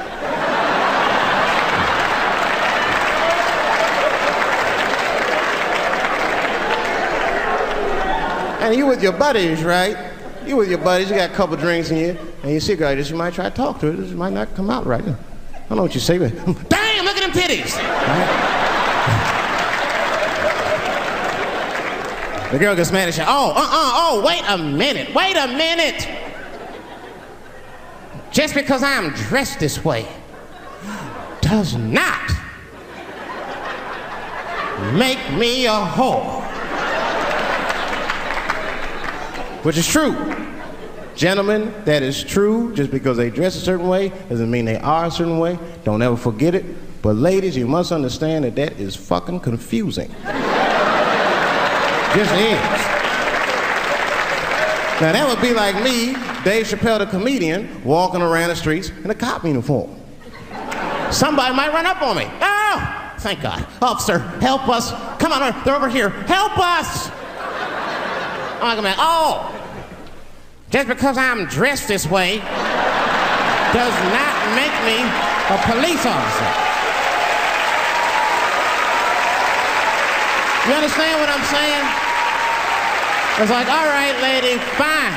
A: And you with your buddies, right? You with your buddies, you got a couple drinks in you, and you see a girl, you might try to talk to her, this might not come out right. I don't know what you say, but damn, look at them titties! Right? The girl gets mad at you, wait a minute. just because I'm dressed this way does not make me a whore. Which is true. Gentlemen, that is true. Just because they dress a certain way doesn't mean they are a certain way. Don't ever forget it. But ladies, you must understand that that is fucking confusing. Just is. Now that would be like me, Dave Chappelle the comedian, walking around the streets in a cop uniform. Somebody might run up on me. Oh, thank God. Officer, help us. Come on, they're over here. Help us. I'm like, oh, just because I'm dressed this way does not make me a police officer. You understand what I'm saying? It's like, all right, lady, fine.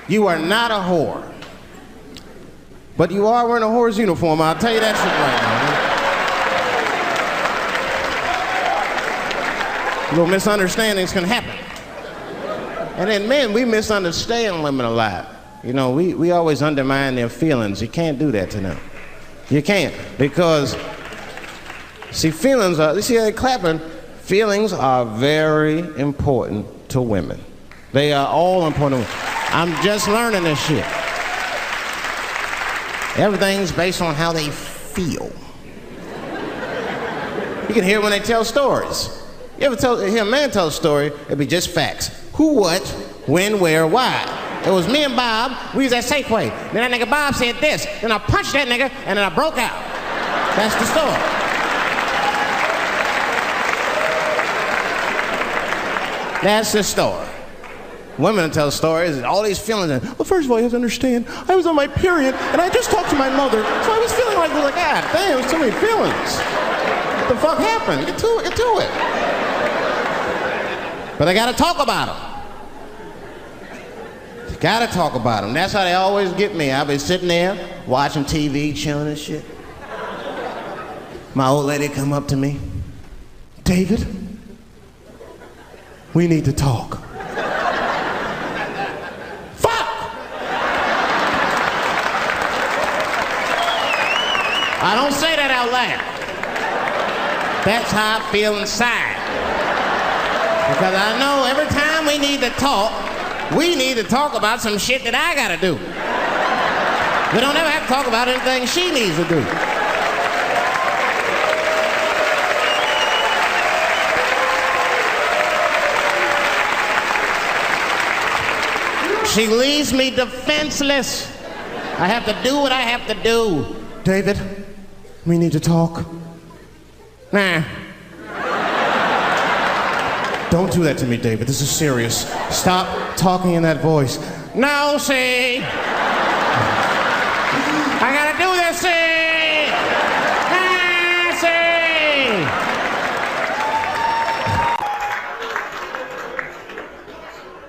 A: You are not a whore. But you are wearing a whore's uniform, I'll tell you that shit right now. Little misunderstandings can happen. And then men, we misunderstand women a lot. You know, we always undermine their feelings. You can't do that to them. You can't, because, see, feelings are, you see how they're clapping? Feelings are very important to women. They are all important to women. I'm just learning this shit. Everything's based on how they feel. You can hear when they tell stories. You ever hear a man tell a story, it'd be just facts. Who, what, when, where, why. It was me and Bob, we was at Safeway. Then that nigga Bob said this, then I punched that nigga, and then I broke out. That's the story. That's the story. Women tell stories, all these feelings. And, well, first of all, you have to understand, I was on my period, and I just talked to my mother, so I was feeling like, God damn, there's so many feelings. What the fuck happened? Get to it. But I gotta talk about them. Gotta talk about them. That's how they always get me. I'll be sitting there, watching TV, chilling and shit. My old lady come up to me. David, we need to talk. Fuck! I don't say that out loud. That's how I feel inside. Because I know every time we need to talk about some shit that I gotta do. We don't ever have to talk about anything she needs to do. She leaves me defenseless. I have to do what I have to do. David, we need to talk. Nah. Don't do that to me, David. This is serious. Stop talking in that voice. No, see. I gotta do this, see.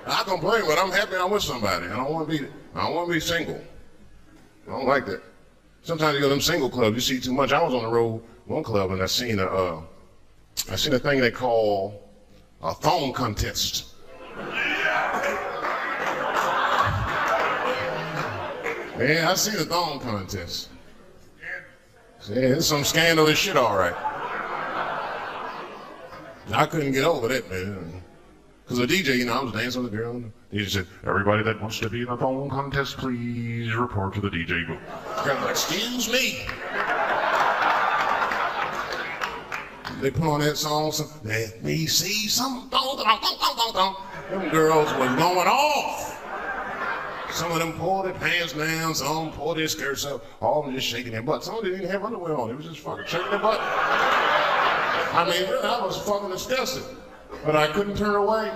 C: I complain, but I'm happy I'm with somebody. I don't want to be single. I don't like that. Sometimes you go to them single clubs, you see too much. I was on the road, one club, and I seen a thing they call a thong contest. Yeah, I seen a thong contest. Yeah, it's some scandalous shit, all right. I couldn't get over that, man. Because the DJ, I was dancing with the girl. The DJ said, everybody that wants to be in a thong contest, please report to the DJ booth. I was like, excuse me. They put on that song, let me see some thong, thong, thong, thong, thong, thong. Them girls was going off. Some of them pulled their pants down, some of them pulled their skirts up, all of them just shaking their butt. Some of them didn't have underwear on, they was just fucking shaking their butt. I mean, really, I was fucking disgusted, but I couldn't turn away.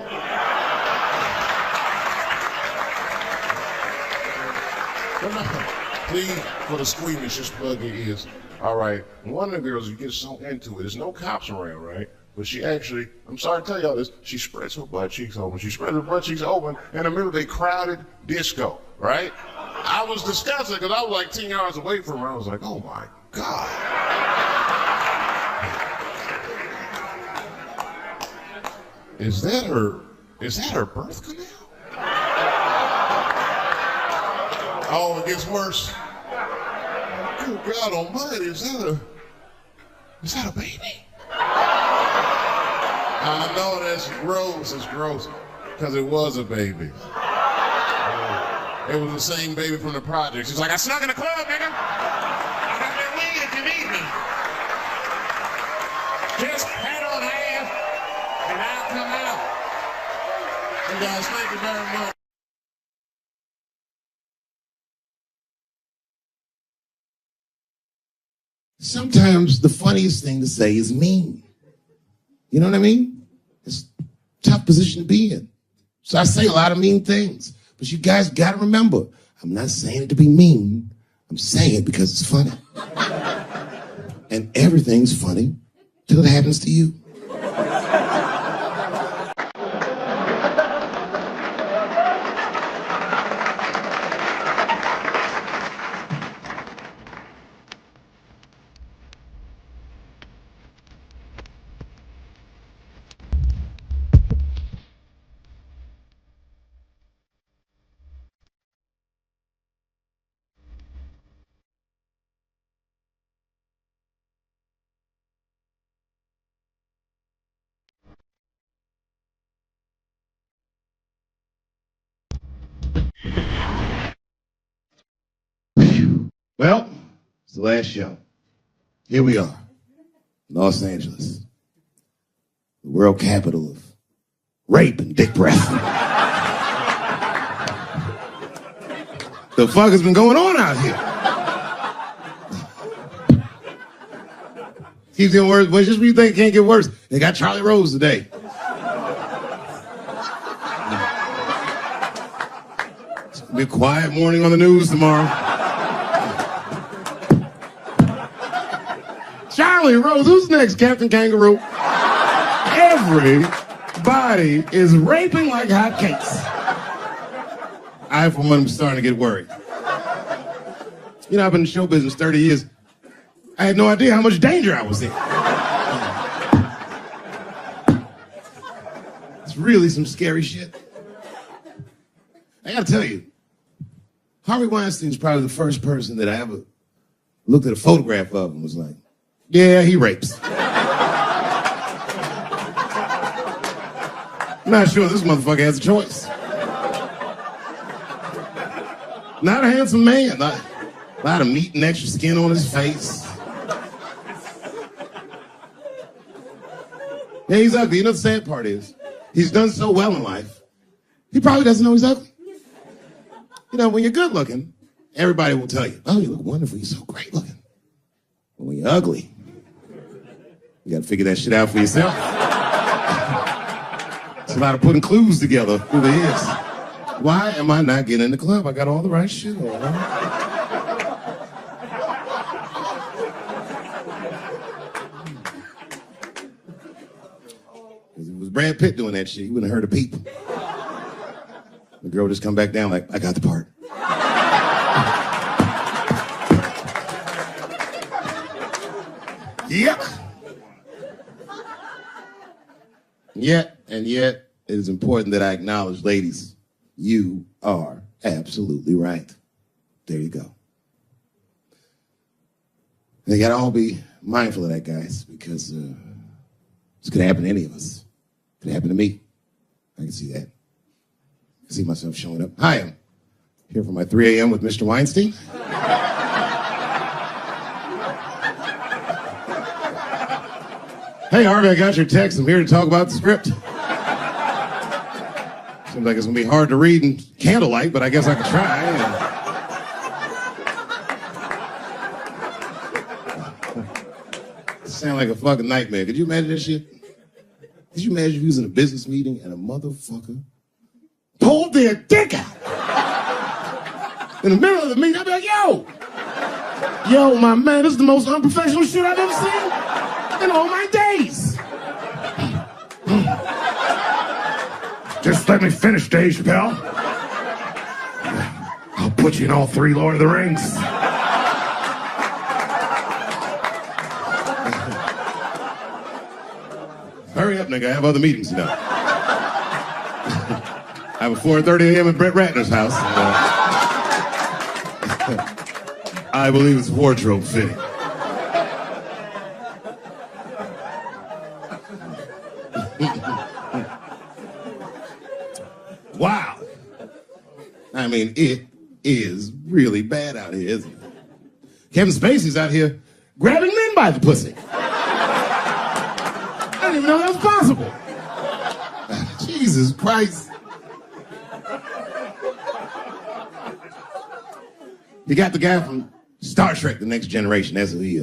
C: Please, for the squeamish, just plug your ears. All right, one of the girls, you get so into it, there's no cops around, right? But she actually, I'm sorry to tell y'all this, she spreads her butt cheeks open. She spreads her butt cheeks open in the middle of a crowded disco, right? I was disgusted because I was like 10 yards away from her. I was like, oh my God. Is that her birth canal? Oh, it gets worse. Good God Almighty, is that a baby? I know that's gross. It's gross because it was a baby. It was the same baby from the project. She's like, I snuck in the club, nigga. I got that wing if you need me. Just pedal in half, and I'll come out. You guys, thank you very much.
D: Sometimes the funniest thing to say is mean. You know what I mean? It's a tough position to be in. So I say a lot of mean things. But you guys got to remember, I'm not saying it to be mean. I'm saying it because it's funny. And everything's funny till it happens to you. Well, it's the last show. Here we are, Los Angeles, the world capital of rape and dick breath. The fuck has been going on out here? Keeps getting worse, but just when you think it can't get worse, they got Charlie Rose today. It's gonna be a quiet morning on the news tomorrow. Charlie Rose, who's next? Captain Kangaroo? Everybody is raping like hotcakes. I, for one, am starting to get worried. You know, I've been in show business 30 years. I had no idea how much danger I was in. It's really some scary shit. I gotta tell you, Harvey Weinstein's probably the first person that I ever looked at a photograph of and was like, yeah, he rapes. I'm not sure this motherfucker has a choice. Not a handsome man. A lot of meat and extra skin on his face. Yeah, he's ugly. You know the sad part is, he's done so well in life, he probably doesn't know he's ugly. You know, when you're good looking, everybody will tell you, oh, you look wonderful, you're so great looking. But when you're ugly, you gotta figure that shit out for yourself. It's a lot of putting clues together who there is. Why am I not getting in the club? I got all the right shit on. If it was Brad Pitt doing that shit, he wouldn't have heard a peep. The girl just come back down like, I got the part. Yep. Yet, it is important that I acknowledge, ladies, you are absolutely right. There you go. They gotta all be mindful of that, guys, because this could happen to any of us. It could happen to me. I can see that. I can see myself showing up. Hi, I'm here for my 3 a.m. with Mr. Weinstein. Hey, Harvey, I got your text. I'm here to talk about the script. Seems like it's going to be hard to read in candlelight, but I guess I can try. Sound like a fucking nightmare. Could you imagine that shit? Could you imagine if you was in a business meeting and a motherfucker pulled their dick out? In the middle of the meeting, I'd be like, yo, my man, this is the most unprofessional shit I've ever seen in all my days. Just let me finish, Dave Chappelle. I'll put you in all 3 Lord of the Rings. Hurry up, nigga. I have other meetings tonight. I have a 4:30 a.m. at Brett Ratner's house. I believe it's wardrobe fitting. Wow. I mean, it is really bad out here, isn't it? Kevin Spacey's out here grabbing men by the pussy. I didn't even know that was possible. Jesus Christ. You got the guy from Star Trek, The Next Generation. That's what we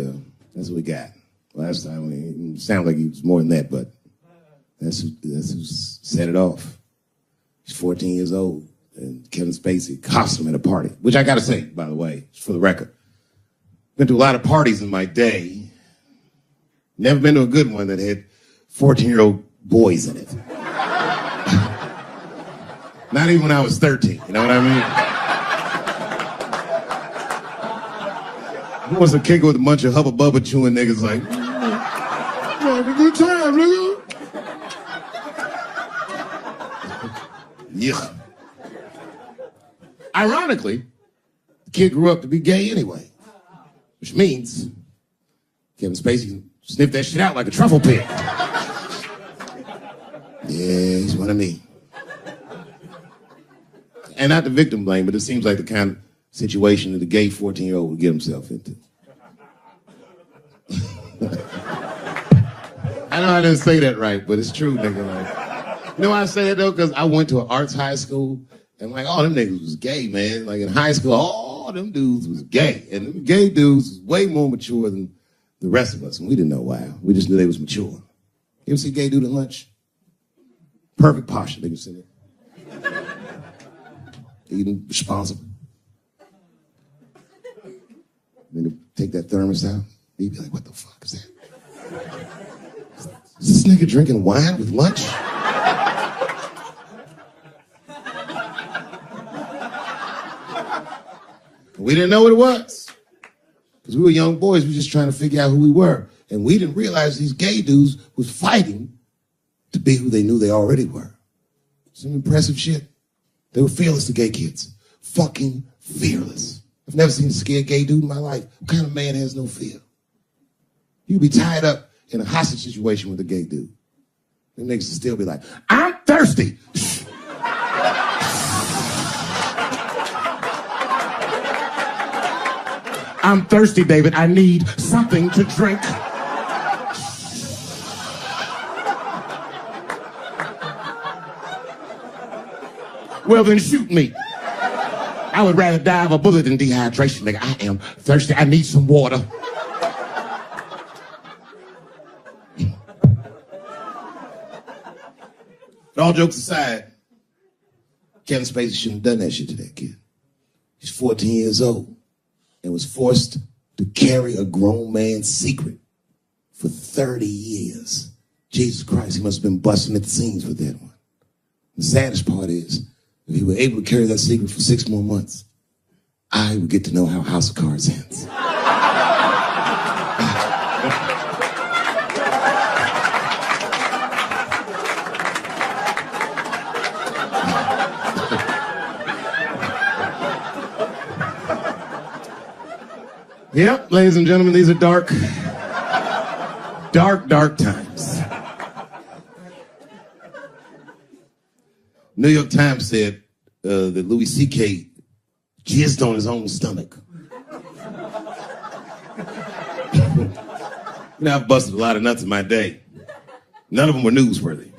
D: got. Last time, it sounded like he was more than that, but that's who set it off. He's 14 years old, and Kevin Spacey cost him at a party, which I gotta say, by the way, for the record. Been to a lot of parties in my day. Never been to a good one that had 14-year-old boys in it. Not even when I was 13, you know what I mean? Who wants to kick with a bunch of hubba bubba chewing niggas like, have a good time, nigga. Yeah. Ironically, the kid grew up to be gay anyway, which means Kevin Spacey sniffed that shit out like a truffle pig. Yeah, he's one of me. And not the victim blame, but it seems like the kind of situation that a gay 14-year-old would get himself into. I know I didn't say that right, but it's true, nigga. Like, you know why I say that, though? Because I went to an arts high school, and like, all them niggas was gay, man. Like, in high school, all them dudes was gay. And them gay dudes was way more mature than the rest of us, and we didn't know why. We just knew they was mature. You ever see a gay dude at lunch? Perfect posture, they can sit there. Eating responsible. Then they take that thermos out, they'd be like, what the fuck is that? Is this nigga drinking wine with lunch? We didn't know what it was. Because we were young boys, we were just trying to figure out who we were. And we didn't realize these gay dudes was fighting to be who they knew they already were. Some impressive shit. They were fearless, the gay kids. Fucking fearless. I've never seen a scared gay dude in my life. What kind of man has no fear? You'd be tied up in a hostage situation with a gay dude. Them niggas would still be like, I'm thirsty. I'm thirsty, David. I need something to drink. Well, then shoot me. I would rather die of a bullet than dehydration, nigga. I am thirsty. I need some water. But all jokes aside, Kevin Spacey shouldn't have done that shit to that kid. He's 14 years old and was forced to carry a grown man's secret for 30 years. Jesus Christ, he must have been busting at the seams with that one. The saddest part is, if he were able to carry that secret for 6 more months, I would get to know how House of Cards ends. Yep, ladies and gentlemen, these are dark times. New York Times said that Louis C.K. jizzed on his own stomach. You know, I've busted a lot of nuts in my day. None of them were newsworthy.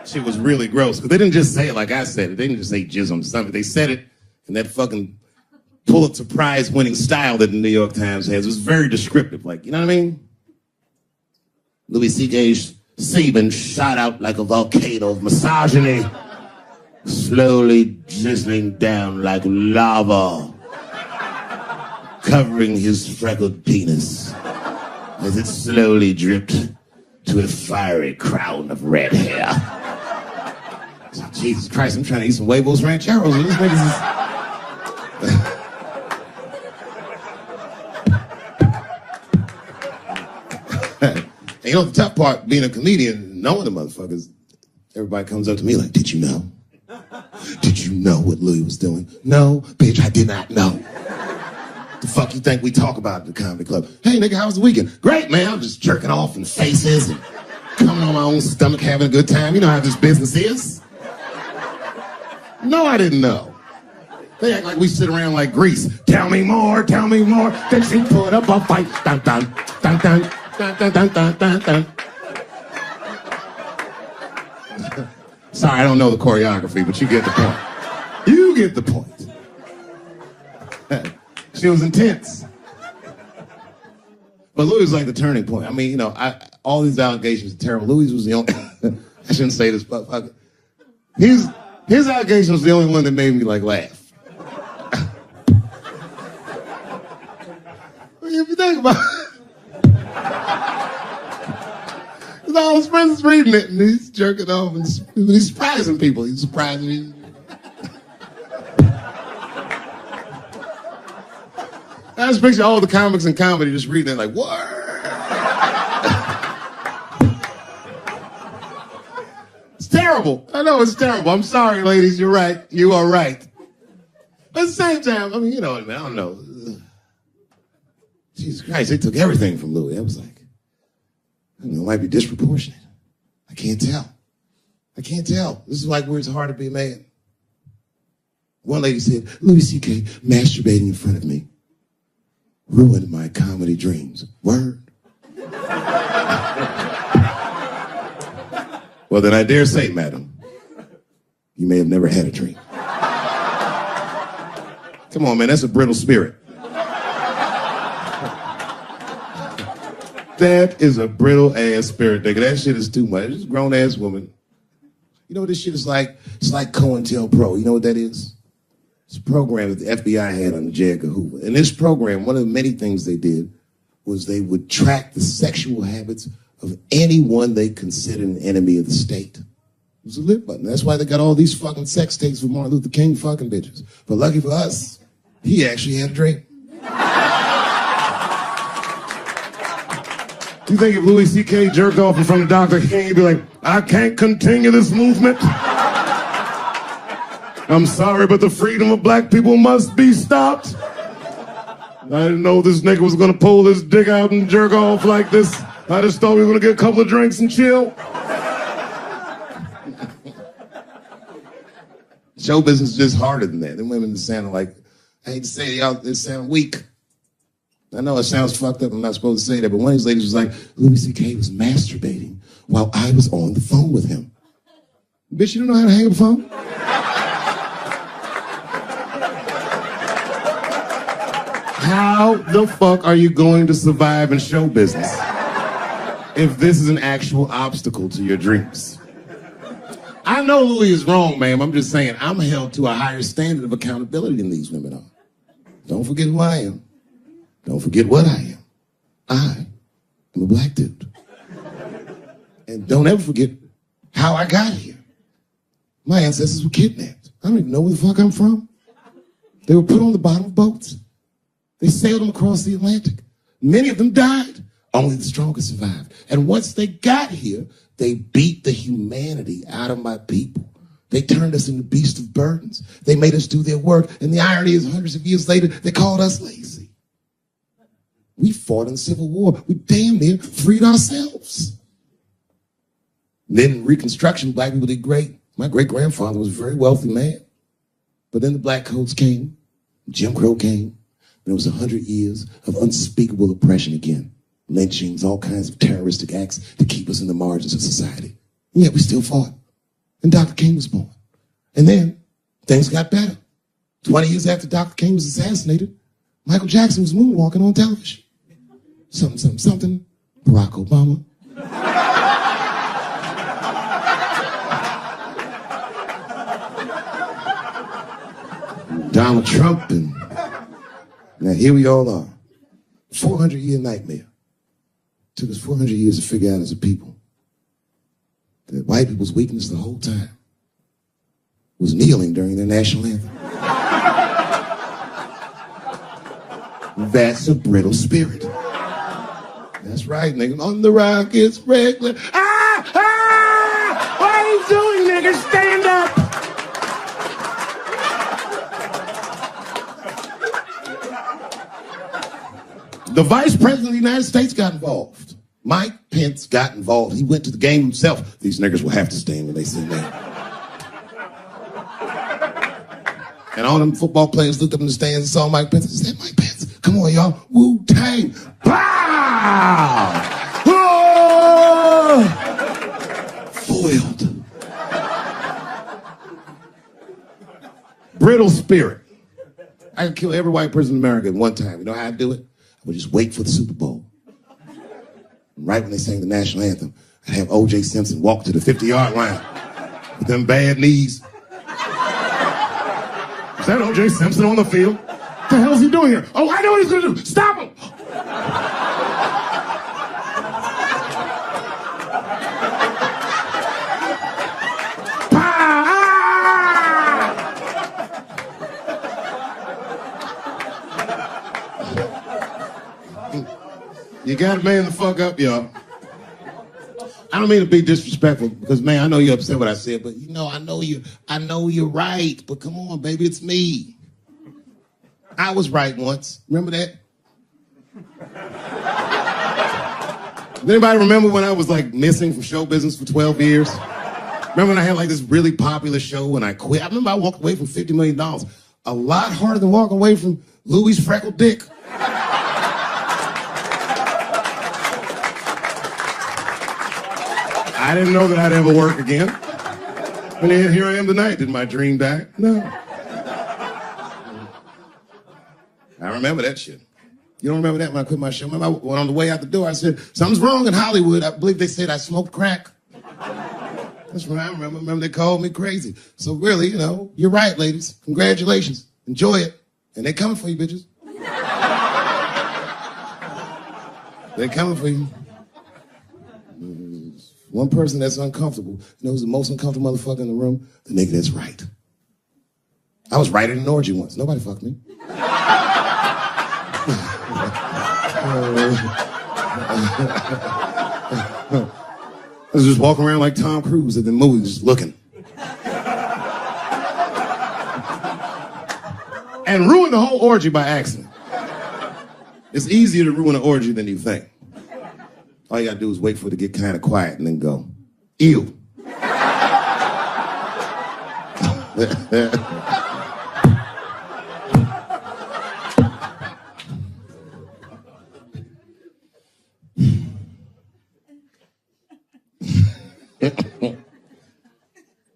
D: Shit was really gross, because they didn't just say it like I said it. They didn't just say jizz on the stomach. They said it in that fucking Pulitzer Prize-winning style that the New York Times has. It was very descriptive, like, you know what I mean? Louis C.K.'s semen shot out like a volcano of misogyny, slowly drizzling down like lava, covering his freckled penis as it slowly dripped to a fiery crown of red hair. Jesus Christ, I'm trying to eat some huevos rancheros and this nigga's You know, the tough part, being a comedian, knowing the motherfuckers, everybody comes up to me like, did you know? Did you know what Louis was doing? No, bitch, I did not know. The fuck you think we talk about at the comedy club? Hey, nigga, how was the weekend? Great, man. I'm just jerking off in faces and coming on my own stomach, having a good time. You know how this business is. No, I didn't know. They act like we sit around like Grease. Tell me more, tell me more. Then she put up a fight. Dun, dun, dun, dun, dun, dun, dun, dun, dun, dun. Sorry, I don't know the choreography, but you get the point. You get the point. She was intense. But Louis was like the turning point. I mean, you know, all these allegations are terrible. Louis was the only... I shouldn't say this, but his allegation was the only one that made me, like, laugh. If you think about it, all his friends is reading it, and he's jerking off, and he's surprising people. He's surprising me. I just picture all the comics in comedy just reading it like, what? It's terrible. I know it's terrible. I'm sorry, ladies. You're right. You are right. But at the same time, I mean, you know what I mean? I don't know. Jesus Christ, they took everything from Louis. I was like, I don't know, it might be disproportionate. I can't tell. I can't tell. This is like where it's hard to be a man. One lady said, Louis C.K. masturbating in front of me ruined my comedy dreams. Word. Well, then I dare say, madam, you may have never had a dream. Come on, man, that's a brittle spirit. That is a brittle-ass spirit, nigga. That shit is too much. It's a grown-ass woman. You know what this shit is like? It's like COINTELPRO. You know what that is? It's a program that the FBI had under J. Edgar Hoover. In this program, one of the many things they did was they would track the sexual habits of anyone they considered an enemy of the state. It was a lit button. That's why they got all these fucking sex tapes with Martin Luther King fucking bitches. But lucky for us, he actually had a dream. You think if Louis C.K. jerked off in front of Dr. King, he'd be like, I can't continue this movement. I'm sorry, but the freedom of black people must be stopped. I didn't know this nigga was gonna pull his dick out and jerk off like this. I just thought we were gonna get a couple of drinks and chill. Show business is just harder than that. Them women sound like, I hate to say it, they sound weak. I know it sounds fucked up, I'm not supposed to say that, but one of these ladies was like, Louis C.K. was masturbating while I was on the phone with him. Bitch, you don't know how to hang up a phone? How the fuck are you going to survive in show business if this is an actual obstacle to your dreams? I know Louis is wrong, ma'am. I'm just saying I'm held to a higher standard of accountability than these women are. Don't forget who I am. Don't forget what I am. I am a black dude. And don't ever forget how I got here. My ancestors were kidnapped. I don't even know where the fuck I'm from. They were put on the bottom of boats. They sailed them across the Atlantic. Many of them died. Only the strongest survived. And once they got here, they beat the humanity out of my people. They turned us into beasts of burdens. They made us do their work. And the irony is, hundreds of years later, they called us lazy. We fought in the Civil War. We damn near freed ourselves. Then in Reconstruction, black people did great. My great-grandfather was a very wealthy man. But then the black codes came, Jim Crow came, and it was 100 years of unspeakable oppression again. Lynchings, all kinds of terroristic acts to keep us in the margins of society. And yet we still fought. And Dr. King was born. And then things got better. 20 years after Dr. King was assassinated, Michael Jackson was moonwalking on television. Something, something, something. Barack Obama. Donald Trump, and now here we all are. 400-year nightmare. Took us 400 years to figure out as a people that white people's weakness the whole time was kneeling during their national anthem. That's a brittle spirit. That's right, nigga. On the rock, it's regular. Ah! Ah! What are you doing, nigga? Stand up! The vice president of the United States got involved. Mike Pence got involved. He went to the game himself. These niggas will have to stand when they sit down. And all them football players looked up in the stands and saw Mike Pence and said, Mike Pence, come on, y'all. Wu-Tang. Pow! Oh! Foiled. Brittle spirit. I could kill every white person in America at one time. You know how I'd do it? I would just wait for the Super Bowl. And right when they sang the national anthem, I'd have O.J. Simpson walk to the 50-yard line with them bad knees. Is that O.J. Simpson on the field? What the hell is he doing here? Oh, I know what he's gonna do. Stop him! You gotta man the fuck up, y'all. I don't mean to be disrespectful because, man, I know you're upset what I said, but you know, I know you're right. But come on, baby, it's me. I was right once. Remember that? Does anybody remember when I was like missing from show business for 12 years? Remember when I had like this really popular show and I quit? I remember I walked away from $50 million. A lot harder than walking away from Louis' freckled dick. I didn't know that I'd ever work again. And then here I am tonight. Did my dream die? No. I remember that shit. You don't remember that when I quit my show? Remember on the way out the door, I said, something's wrong in Hollywood. I believe they said I smoked crack. That's what I remember. Remember they called me crazy. So really, you know, you're right, ladies. Congratulations. Enjoy it. And they coming for you, bitches. They coming for you. One person that's uncomfortable knows the most uncomfortable motherfucker in the room, the nigga that's right. I was right at an orgy once. Nobody fucked me. I was just walking around like Tom Cruise at the movie, just looking. And ruined the whole orgy by accident. It's easier to ruin an orgy than you think. All you gotta do is wait for it to get kind of quiet and then go, ew.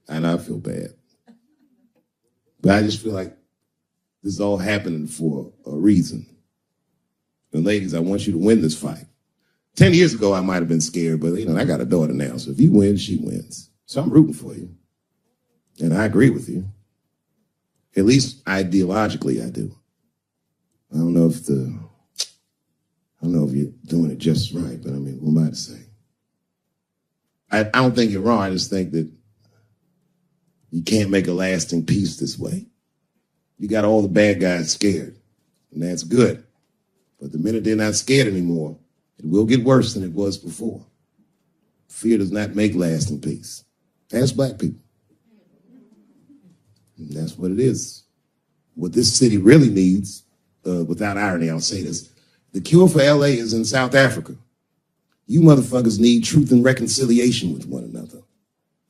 D: I know I feel bad. But I just feel like this is all happening for a reason. And ladies, I want you to win this fight. 10 years ago, I might have been scared, but, you know, I got a daughter now. So if you win, she wins. So I'm rooting for you. And I agree with you. At least ideologically, I do. I don't know if you're doing it just right, but I mean, what am I to say? I don't think you're wrong. I just think that you can't make a lasting peace this way. You got all the bad guys scared, and that's good. But the minute they're not scared anymore, it will get worse than it was before. Fear does not make lasting peace. Ask black people. And that's what it is. What this city really needs, without irony, I'll say this, the cure for LA is in South Africa. You motherfuckers need truth and reconciliation with one another.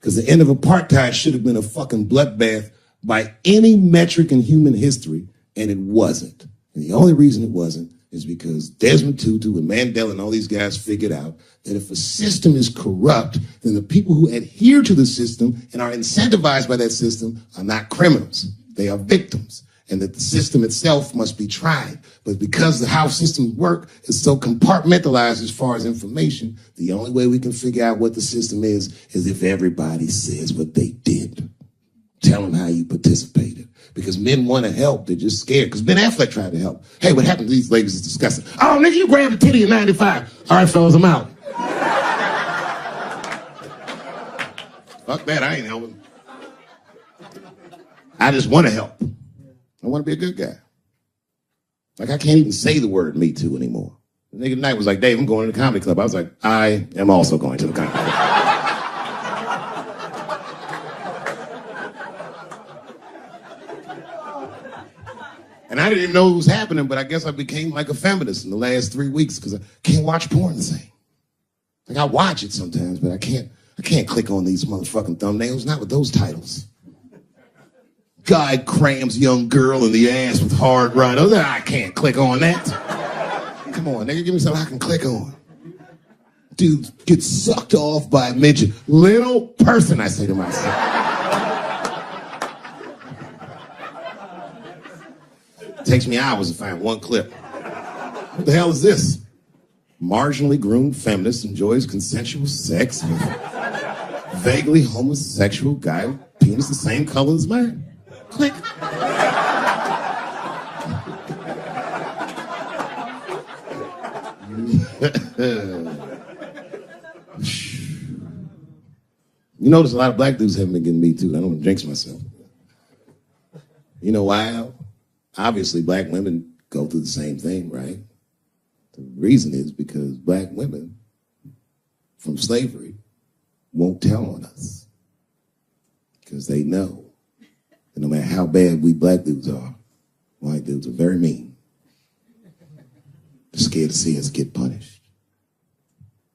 D: Because the end of apartheid should have been a fucking bloodbath by any metric in human history, and it wasn't. And the only reason it wasn't is because Desmond Tutu and Mandela and all these guys figured out that if a system is corrupt, then the people who adhere to the system and are incentivized by that system are not criminals. They are victims. And that the system itself must be tried. But because of how systems work is so compartmentalized as far as information, the only way we can figure out what the system is if everybody says what they did. Tell them how you participated. Because men want to help, they're just scared. Because Ben Affleck tried to help. Hey, what happened to these ladies is disgusting. Oh, nigga, you grabbed a titty in 95. All right, fellas, I'm out. Fuck that, I ain't helping. I just want to help. I want to be a good guy. Like, I can't even say the word Me Too anymore. The nigga tonight was like, Dave, I'm going to the comedy club. I was like, I am also going to the comedy club. And I didn't even know it was happening, but I guess I became like a feminist in the last 3 weeks because I can't watch porn the same. Like I watch it sometimes, but I can't click on these motherfucking thumbnails, not with those titles. Guy crams young girl in the ass with hard right. I can't click on that. Come on, nigga, give me something I can click on. Dude gets sucked off by a midget. Little person, I say to myself. Takes me hours to find one clip. What the hell is this? Marginally groomed feminist enjoys consensual sex with a vaguely homosexual guy with penis the same color as mine. Click. You notice a lot of black dudes haven't been getting me too. I don't want to jinx myself. You know why? Obviously, black women go through the same thing, right? The reason is because black women from slavery won't tell on us because they know that no matter how bad we black dudes are, white dudes are very mean. They're scared to see us get punished.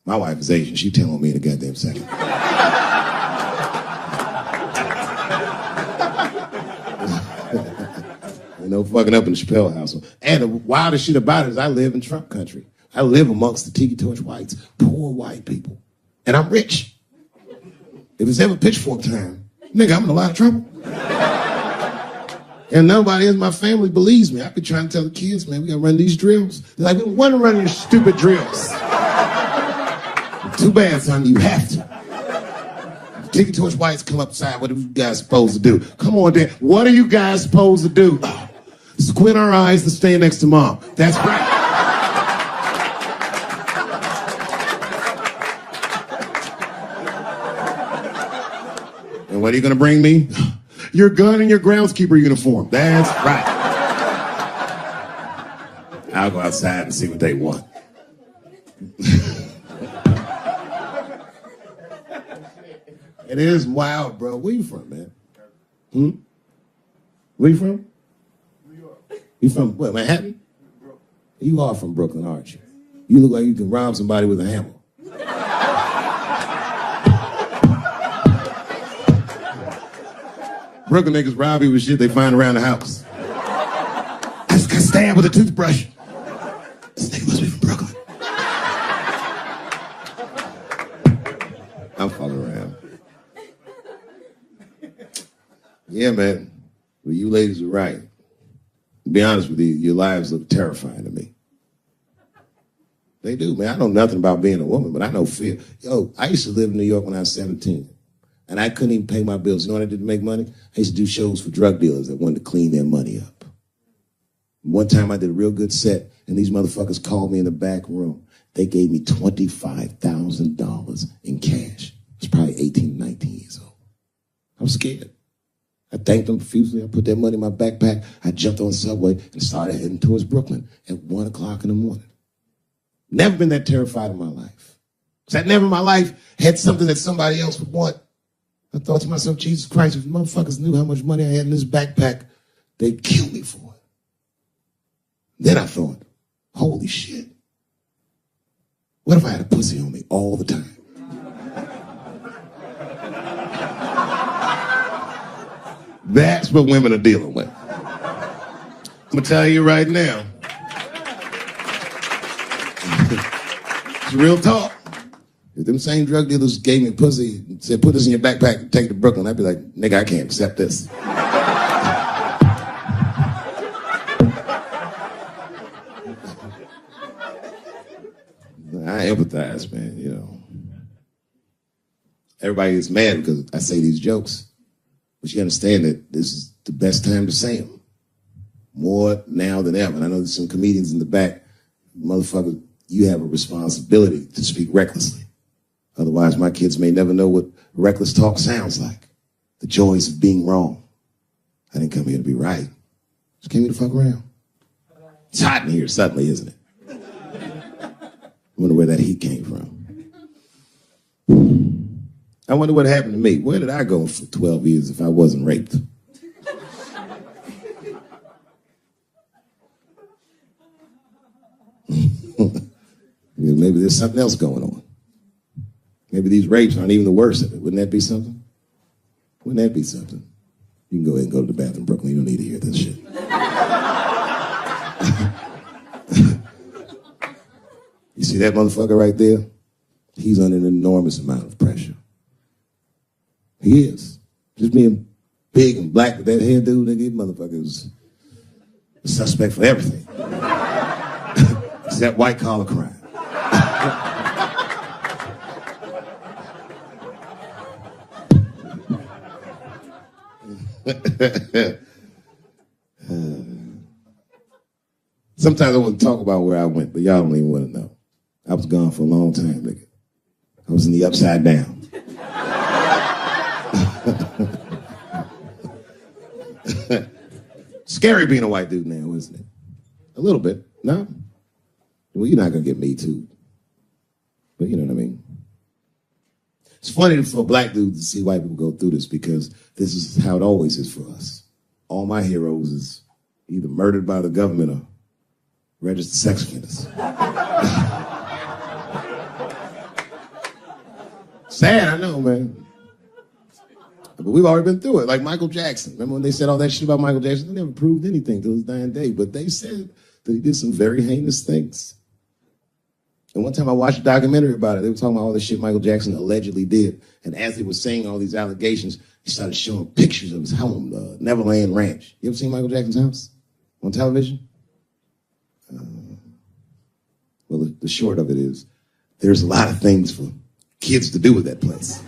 D: My wife is Asian. She tell on me in a goddamn second. No fucking up in the Chappelle household. And the wildest shit about it is I live in Trump country. I live amongst the tiki torch whites, poor white people. And I'm rich. If it's ever pitchfork time, nigga, I'm in a lot of trouble. And nobody in my family believes me. I've been trying to tell the kids, man, we gotta run these drills. They're like, we want to run these stupid drills. Too bad, son, you have to. Tiki torch whites come upside, what are you guys supposed to do? Come on, Dan, what are you guys supposed to do? Squint our eyes to stand next to mom. That's right. And what are you gonna bring me? Your gun and your groundskeeper uniform. That's right. I'll go outside and see what they want. It is wild, bro. Where you from, man? Where you from? You from what, Manhattan? You are from Brooklyn, aren't you? You look like you can rob somebody with a hammer. Brooklyn niggas rob you with shit they find around the house. I just got stabbed with a toothbrush. This nigga must be from Brooklyn. I'm fucking around. Yeah, man. Well, you ladies are right. To be honest with you, your lives look terrifying to me. They do, man. I know nothing about being a woman, but I know fear. Yo, I used to live in New York when I was 17, and I couldn't even pay my bills. You know what I did to make money? I used to do shows for drug dealers that wanted to clean their money up. One time I did a real good set, and these motherfuckers called me in the back room. They gave me $25,000 in cash. I was probably 18, 19 years old. I was scared. I thanked them profusely. I put that money in my backpack. I jumped on the subway and started heading towards Brooklyn at 1 o'clock in the morning. Never been that terrified in my life. Because I never in my life had something that somebody else would want. I thought to myself, Jesus Christ, if motherfuckers knew how much money I had in this backpack, they'd kill me for it. Then I thought, holy shit. What if I had a pussy on me all the time? That's what women are dealing with. I'm gonna tell you right now. It's real talk. If them same drug dealers gave me pussy and said, put this in your backpack and take it to Brooklyn, I'd be like, nigga, I can't accept this. I empathize, man, you know. Everybody gets mad because I say these jokes. But you understand that this is the best time to say them. More now than ever. And I know there's some comedians in the back. Motherfucker, you have a responsibility to speak recklessly. Otherwise, my kids may never know what reckless talk sounds like. The joys of being wrong. I didn't come here to be right. Just came here to fuck around. It's hot in here suddenly, isn't it? I wonder where that heat came from. I wonder what happened to me. Where did I go for 12 years if I wasn't raped? maybe there's something else going on. Maybe these rapes aren't even the worst of it. Wouldn't that be something? Wouldn't that be something? You can go ahead and go to the bathroom, Brooklyn. You don't need to hear this shit. You see that motherfucker right there? He's under an enormous amount of pressure. He is. Just being big and black with that hair, dude, nigga, motherfucker's a suspect for everything. Except white-collar crime. Sometimes I want to talk about where I went, but y'all don't even want to know. I was gone for a long time, nigga. I was in the upside down. Scary being a white dude now, isn't it? A little bit, no? Well, you're not gonna get me too. But you know what I mean? It's funny for black dudes to see white people go through this because this is how it always is for us. All my heroes is either murdered by the government or registered sex offenders. Sad, I know, man. But we've already been through it. Like Michael Jackson. Remember when they said all that shit about Michael Jackson? They never proved anything till his dying day. But they said that he did some very heinous things. And one time I watched a documentary about it. They were talking about all the shit Michael Jackson allegedly did. And as he was saying all these allegations, he started showing pictures of his home, the Neverland Ranch. You ever seen Michael Jackson's house on television? Well, the short of it is, there's a lot of things for kids to do with that place.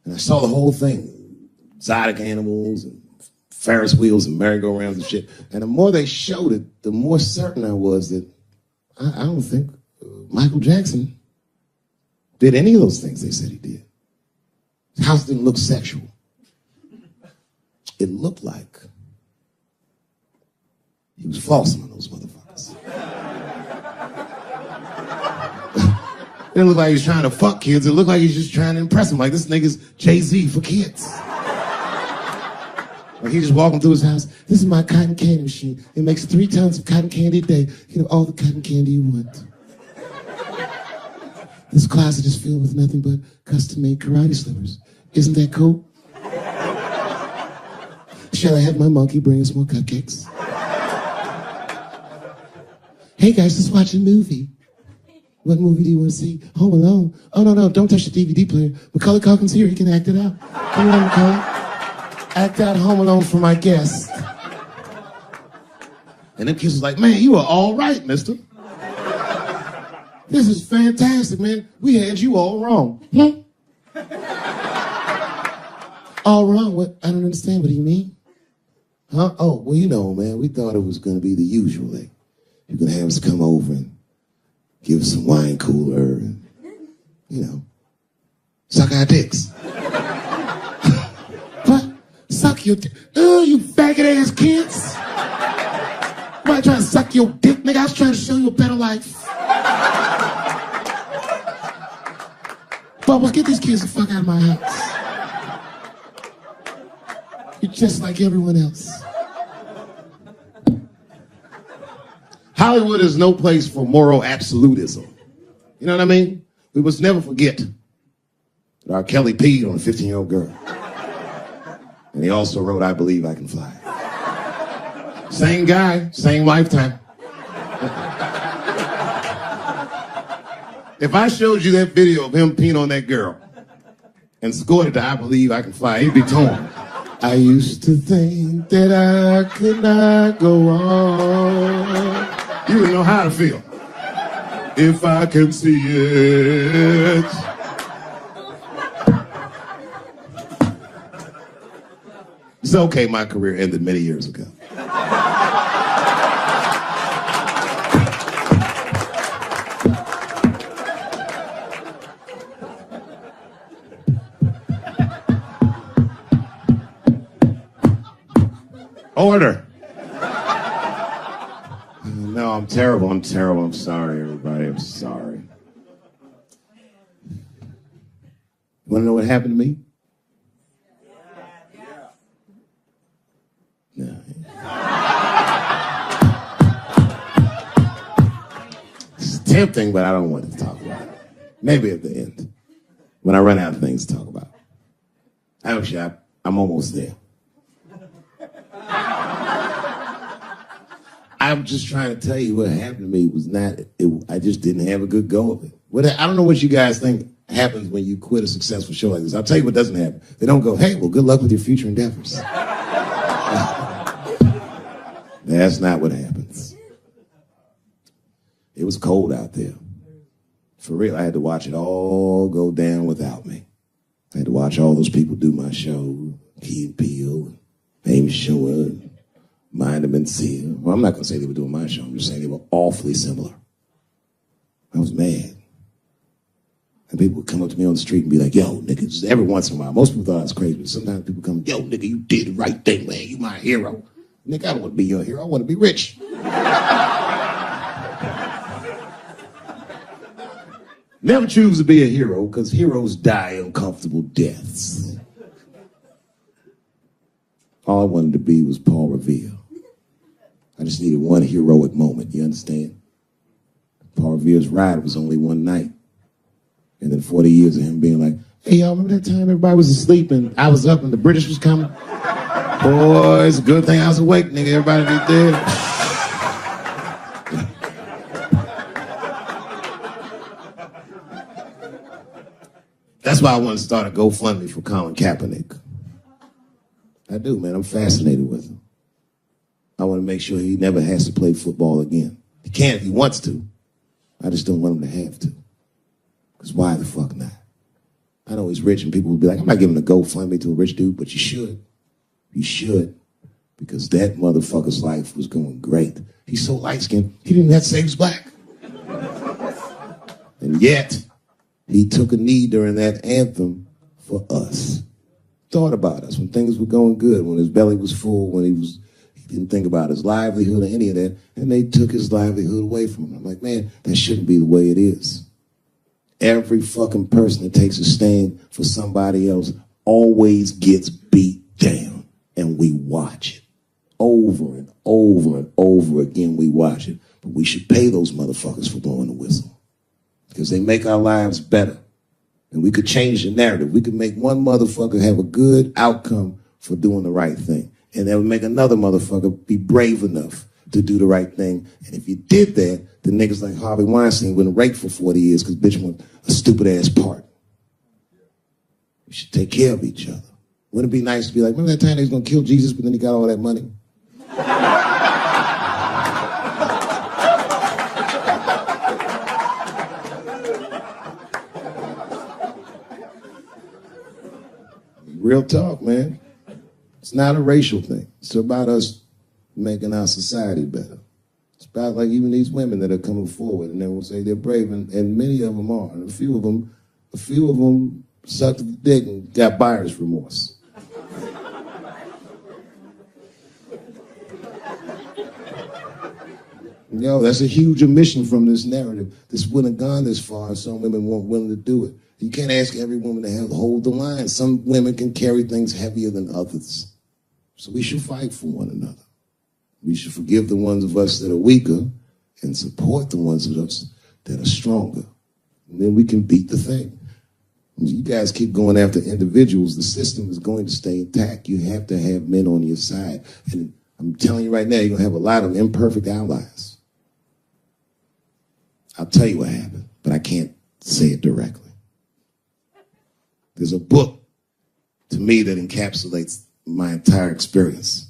D: And I saw the whole thing. Exotic animals and Ferris wheels and merry-go-rounds and shit. And the more they showed it, the more certain I was that I don't think Michael Jackson did any of those things they said he did. His house didn't look sexual. It looked like he was flossing on those motherfuckers. It didn't look like he was trying to fuck kids. It looked like he's just trying to impress them. Like, this nigga's Jay-Z for kids. Like, he just walking through his house. This is my cotton candy machine. It makes 3 tons of cotton candy a day. You can have all the cotton candy you want. This closet is filled with nothing but custom-made karate slippers. Isn't that cool? Shall I have my monkey bring us more cupcakes? Hey guys, let's watch a movie. What movie do you want to see? Home Alone. Oh, no, don't touch the DVD player. Macaulay Culkin's here, he can act it out. Come on, Macaulay. Act out Home Alone for my guest. And them kids was like, man, you are all right, mister. This is fantastic, man. We had you all wrong. All wrong? What? I don't understand. What do you mean? Huh? Oh, well, you know, man, we thought it was going to be the usual. Like, you're going to have us come over and give us some wine cooler and, you know, suck our dicks. What? Suck your dick? Oh, you faggot-ass kids. Why you trying to suck your dick, nigga? I was trying to show you a better life. Bubbles, get these kids the fuck out of my house. You're just like everyone else. Hollywood is no place for moral absolutism. You know what I mean? We must never forget that R. Kelly peed on a 15-year-old girl. And he also wrote, I Believe I Can Fly. Same guy, same lifetime. If I showed you that video of him peeing on that girl and scored it to I Believe I Can Fly, he'd be torn. I used to think that I could not go on. You wouldn't know how to feel if I could see it. It's okay, my career ended many years ago. Order. No, I'm terrible. I'm sorry, everybody. I'm sorry. Want to know what happened to me? tempting, but I don't want to talk about it. Maybe at the end, when I run out of things to talk about. Actually, I'm almost there. I'm just trying to tell you what happened to me was I just didn't have a good go of it. I don't know what you guys think happens when you quit a successful show like this. I'll tell you what doesn't happen. They don't go, hey, well, good luck with your future endeavors. That's not what happens. It was cold out there. For real, I had to watch it all go down without me. I had to watch all those people do my show, Key and Peele, Amy Schumer, Mind and Mencia. Well, I'm not going to say they were doing my show. I'm just saying they were awfully similar. I was mad. And people would come up to me on the street and be like, yo, nigga, just every once in a while. Most people thought I was crazy, but sometimes people come, yo, nigga, you did the right thing, man. You my hero. Nigga, I don't want to be your hero. I want to be rich. Never choose to be a hero, because heroes die uncomfortable deaths. All I wanted to be was Paul Revere. I just needed one heroic moment, you understand? Paul Revere's ride was only one night. And then 40 years of him being like, hey, y'all, remember that time everybody was asleep and I was up and the British was coming? Boy, it's a good thing I was awake, nigga. Everybody be dead. That's why I want to start a GoFundMe for Colin Kaepernick. I do, man. I'm fascinated with him. I want to make sure he never has to play football again. He can if he wants to. I just don't want him to have to. Because why the fuck not? I know he's rich and people will be like, I'm not giving a GoFundMe to a rich dude, but you should. You should. Because that motherfucker's life was going great. He's so light-skinned, he didn't even have to say he was black. And yet, he took a knee during that anthem for us. Thought about us when things were going good, when his belly was full, when he didn't think about his livelihood or any of that, and they took his livelihood away from him. I'm like, man, that shouldn't be the way it is. Every fucking person that takes a stand for somebody else always gets beat down, and we watch it. Over and over and over again, we watch it. But we should pay those motherfuckers for blowing the whistle, because they make our lives better. And we could change the narrative. We could make one motherfucker have a good outcome for doing the right thing. And that would make another motherfucker be brave enough to do the right thing. And if you did that, the niggas like Harvey Weinstein wouldn't rape for 40 years because bitch want a stupid-ass part. We should take care of each other. Wouldn't it be nice to be like, remember that time they was going to kill Jesus, but then he got all that money? Real talk, man. It's not a racial thing. It's about us making our society better. It's about like even these women that are coming forward and they will say they're brave, and many of them are. And a few of them sucked the dick and got buyer's remorse. Yo, that's a huge omission from this narrative. This wouldn't have gone this far if some women weren't willing to do it. You can't ask every woman to hold the line. Some women can carry things heavier than others. So we should fight for one another. We should forgive the ones of us that are weaker and support the ones of us that are stronger. And then we can beat the thing. You guys keep going after individuals, the system is going to stay intact. You have to have men on your side. And I'm telling you right now, you're going to have a lot of imperfect allies. I'll tell you what happened, but I can't say it directly. There's a book, to me, that encapsulates my entire experience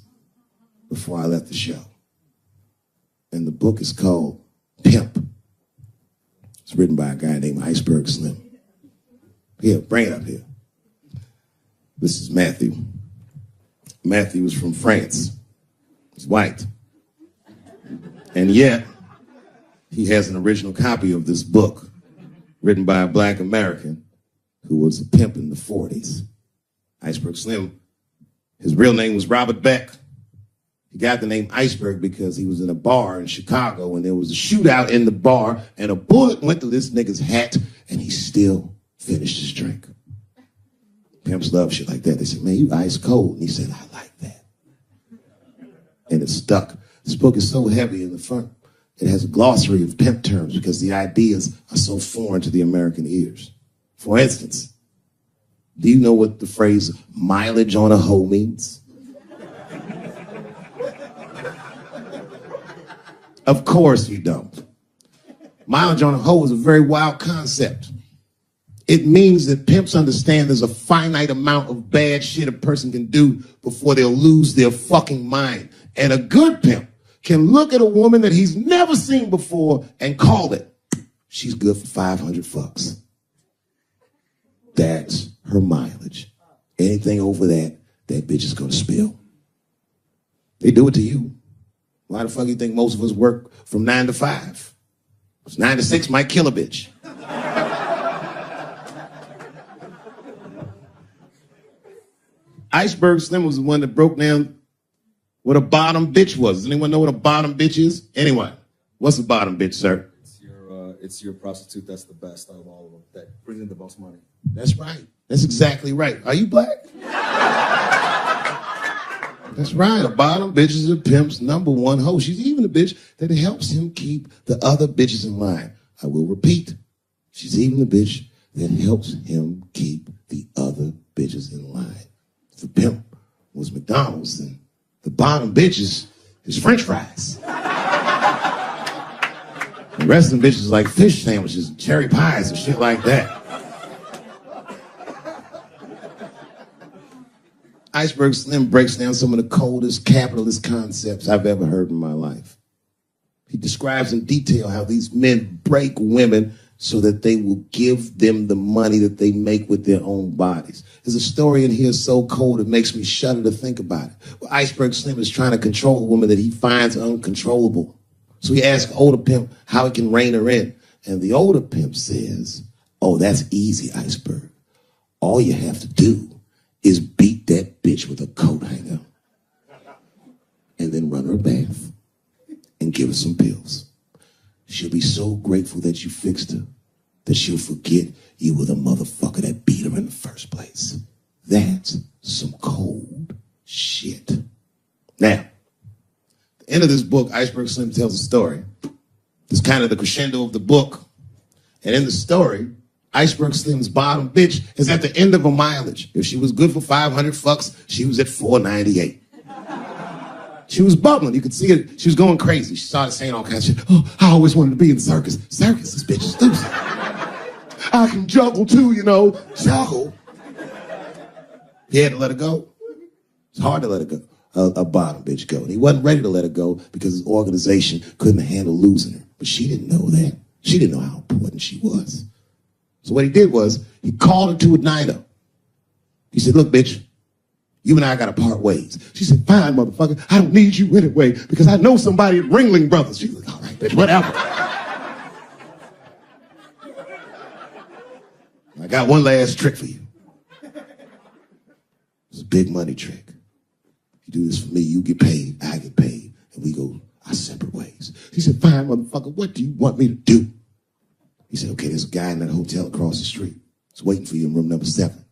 D: before I left the show. And the book is called Pimp. It's written by a guy named Iceberg Slim. Here, bring it up here. This is Matthew. Matthew is from France. He's white. And yet, he has an original copy of this book written by a black American who was a pimp in the 40s. Iceberg Slim, his real name was Robert Beck. He got the name Iceberg because he was in a bar in Chicago and there was a shootout in the bar and a bullet went through this nigga's hat and he still finished his drink. Pimps love shit like that. They said, man, you ice cold. And he said, I like that. And it stuck. This book is so heavy in the front. It has a glossary of pimp terms because the ideas are so foreign to the American ears. For instance, do you know what the phrase mileage on a hoe means? Of course you don't. Mileage on a hoe is a very wild concept. It means that pimps understand there's a finite amount of bad shit a person can do before they'll lose their fucking mind. And a good pimp can look at a woman that he's never seen before and call it, she's good for 500 fucks. That's her mileage. Anything over that, that bitch is gonna spill. They do it to you. Why the fuck do you think most of us work from 9 to 5? 9 to 6 might kill a bitch. Iceberg Slim was the one that broke down what a bottom bitch was. Does anyone know what a bottom bitch is? Anyone? What's a bottom bitch, sir?
E: It's your prostitute that's the best out of all of them, that brings in the most money.
D: That's right. That's exactly right. Are you black? That's right. A bottom bitch is a pimp's number one hoe. She's even a bitch that helps him keep the other bitches in line. I will repeat. She's even the bitch that helps him keep the other bitches in line. If the pimp was McDonald's, then the bottom bitch is French fries. The rest of them bitches like fish sandwiches and cherry pies and shit like that. Iceberg Slim breaks down some of the coldest capitalist concepts I've ever heard in my life. He describes in detail how these men break women so that they will give them the money that they make with their own bodies. There's a story in here so cold it makes me shudder to think about it. Well, Iceberg Slim is trying to control a woman that he finds uncontrollable. So he asks older pimp how he can rein her in. And the older pimp says, oh, that's easy, Iceberg. All you have to do is beat that bitch with a coat hanger and then run her a bath and give her some pills. She'll be so grateful that you fixed her that she'll forget you were the motherfucker that beat her in the first place. That's some cold shit. Now, at the end of this book, Iceberg Slim tells a story. It's kind of the crescendo of the book. And in the story, Iceberg Slim's bottom bitch is at the end of her mileage. If she was good for 500 fucks, she was at 498. She was bubbling. You could see it. She was going crazy. She started saying all kinds of shit. Oh, I always wanted to be in the circus. Circus, this bitch is loose. I can juggle too, you know. Juggle. He had to let her go. It's hard to let her go. A bottom bitch go. And he wasn't ready to let her go because his organization couldn't handle losing her. But she didn't know that. She didn't know how important she was. So what he did was he called her to a night-up. He said, look, bitch, you and I got to part ways. She said, fine, motherfucker. I don't need you anyway because I know somebody at Ringling Brothers. She was like, all right, bitch, whatever. I got one last trick for you. It's a big money trick. You do this for me, you get paid, I get paid, and we go our separate ways. She said, fine, motherfucker, what do you want me to do? He said, okay, there's a guy in that hotel across the street. He's waiting for you in room number 7.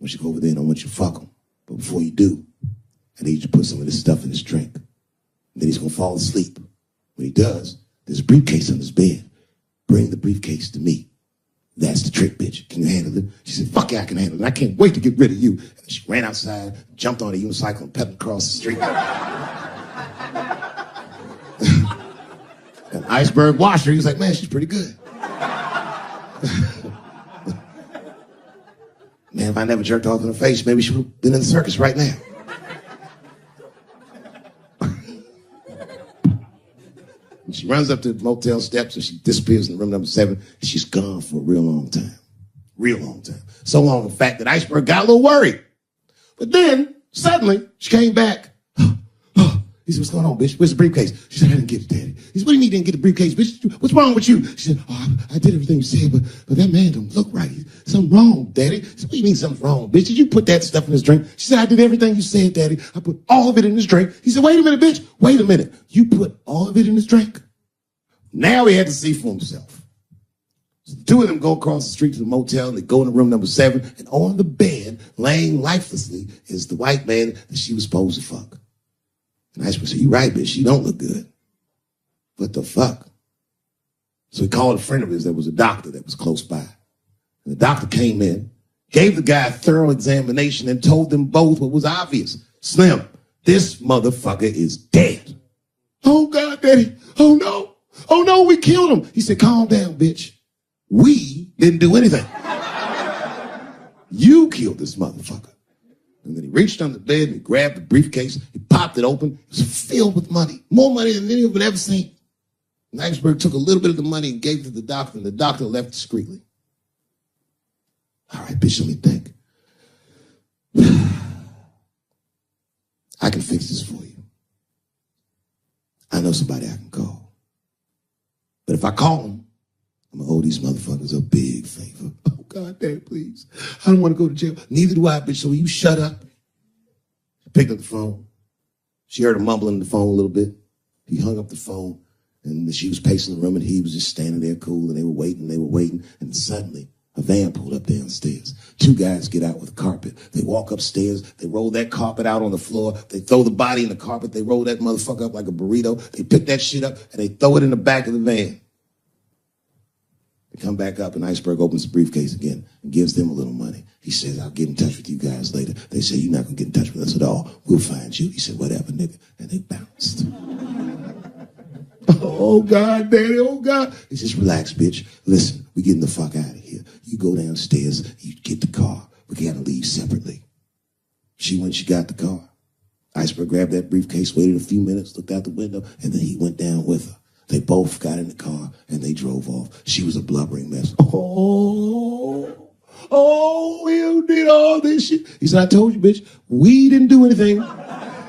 D: Once you go over there, I want you to fuck him. But before you do, I need you to put some of this stuff in his drink. And then he's going to fall asleep. When he does, there's a briefcase on his bed. Bring the briefcase to me. That's the trick, bitch. Can you handle it? She said, fuck yeah, I can handle it. I can't wait to get rid of you. And she ran outside, jumped on a unicycle, and pedaled across the street. And Iceberg watched her. He was like, man, she's pretty good. Man, if I never jerked off in her face, maybe she would have been in the circus right now. And she runs up to the motel steps and she disappears in room number 7. And she's gone for a real long time. Real long time. So long, in fact, that Iceberg got a little worried. But then, suddenly, she came back. He said, what's going on, bitch? Where's the briefcase? She said, I didn't get it, Daddy. He said, what do you mean you didn't get the briefcase, bitch? What's wrong with you? She said, oh, I did everything you said, but that man don't look right. Something wrong, Daddy. He said, what do you mean something's wrong, bitch? Did you put that stuff in his drink? She said, I did everything you said, Daddy. I put all of it in his drink. He said, wait a minute, bitch. Wait a minute. You put all of it in his drink? Now he had to see for himself. So the two of them go across the street to the motel and they go into room number 7, and on the bed, laying lifelessly, is the white man that she was supposed to fuck. And Iceberg said, you right, bitch, she don't look good. What the fuck? So he called a friend of his that was a doctor that was close by. And the doctor came in, gave the guy a thorough examination, and told them both what was obvious. Slim, this motherfucker is dead. Oh, God, Daddy. Oh, no. Oh, no, we killed him. He said, calm down, bitch. We didn't do anything. You killed this motherfucker. And then he reached under the bed and he grabbed the briefcase. He popped it open. It was filled with money. More money than any of them had ever seen. And Iceberg took a little bit of the money and gave it to the doctor, and the doctor left discreetly. All right, bitch, let me think. I can fix this for you. I know somebody I can call. But if I call him, I'm going to owe these motherfuckers a big favor. Oh, God, Daddy, please. I don't want to go to jail. Neither do I, bitch, so will you shut up? She picked up the phone. She heard him mumbling on the phone a little bit. He hung up the phone, and she was pacing the room, and he was just standing there cool, and they were waiting, and suddenly a van pulled up downstairs. Two guys get out with a carpet. They walk upstairs. They roll that carpet out on the floor. They throw the body in the carpet. They roll that motherfucker up like a burrito. They pick that shit up, and they throw it in the back of the van. They come back up, and Iceberg opens the briefcase again and gives them a little money. He says, I'll get in touch with you guys later. They say, you're not going to get in touch with us at all. We'll find you. He said, whatever, nigga. And they bounced. Oh, God, Daddy, oh, God. He says, relax, bitch. Listen, we getting the fuck out of here. You go downstairs, you get the car. We got to leave separately. She went, she got the car. Iceberg grabbed that briefcase, waited a few minutes, looked out the window, and then he went down with her. They both got in the car, and they drove off. She was a blubbering mess. Oh, you did all this shit. He said, I told you, bitch, we didn't do anything.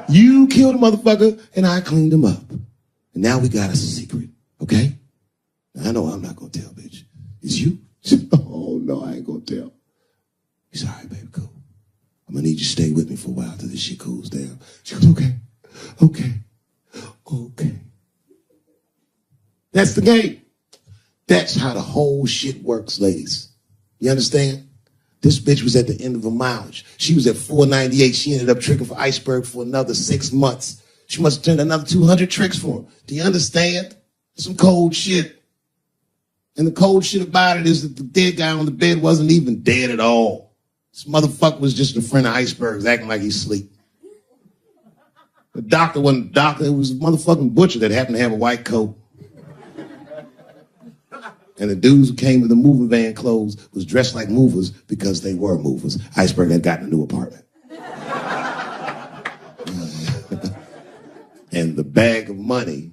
D: You killed a motherfucker, and I cleaned him up. And now we got us a secret, okay? Now, I know I'm not going to tell, bitch. It's you? Oh, no, I ain't going to tell. He said, all right, baby, cool. I'm going to need you to stay with me for a while till this shit cools down. She goes, okay. That's the game. That's how the whole shit works, ladies. You understand? This bitch was at the end of her mileage. She was at 498. She ended up tricking for Iceberg for another 6 months. She must have turned another 200 tricks for him. Do you understand? Some cold shit. And the cold shit about it is that the dead guy on the bed wasn't even dead at all. This motherfucker was just a friend of Iceberg's acting like he's asleep. The doctor wasn't a doctor. It was a motherfucking butcher that happened to have a white coat. And the dudes who came with the moving van clothes was dressed like movers because they were movers. Iceberg had gotten a new apartment. And the bag of money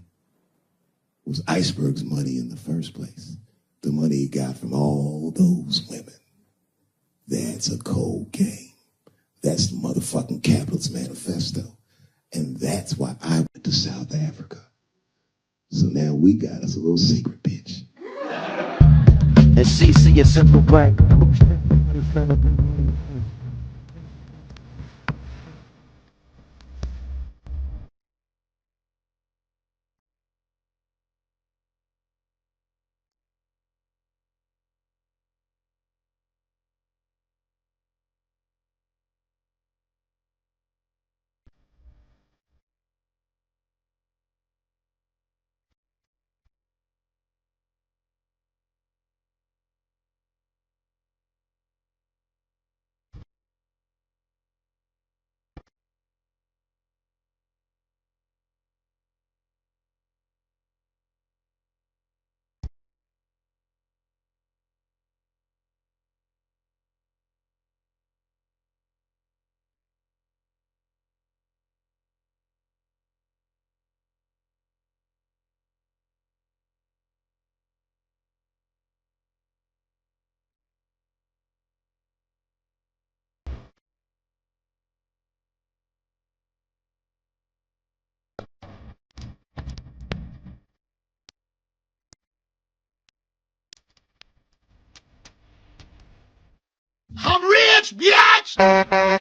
D: was Iceberg's money in the first place. The money he got from all those women. That's a cold game. That's the motherfucking capitalist manifesto. And that's why I went to South Africa. So now we got us a little secret, bitch.
F: And CC a simple blank.
C: I'm rich, bitch!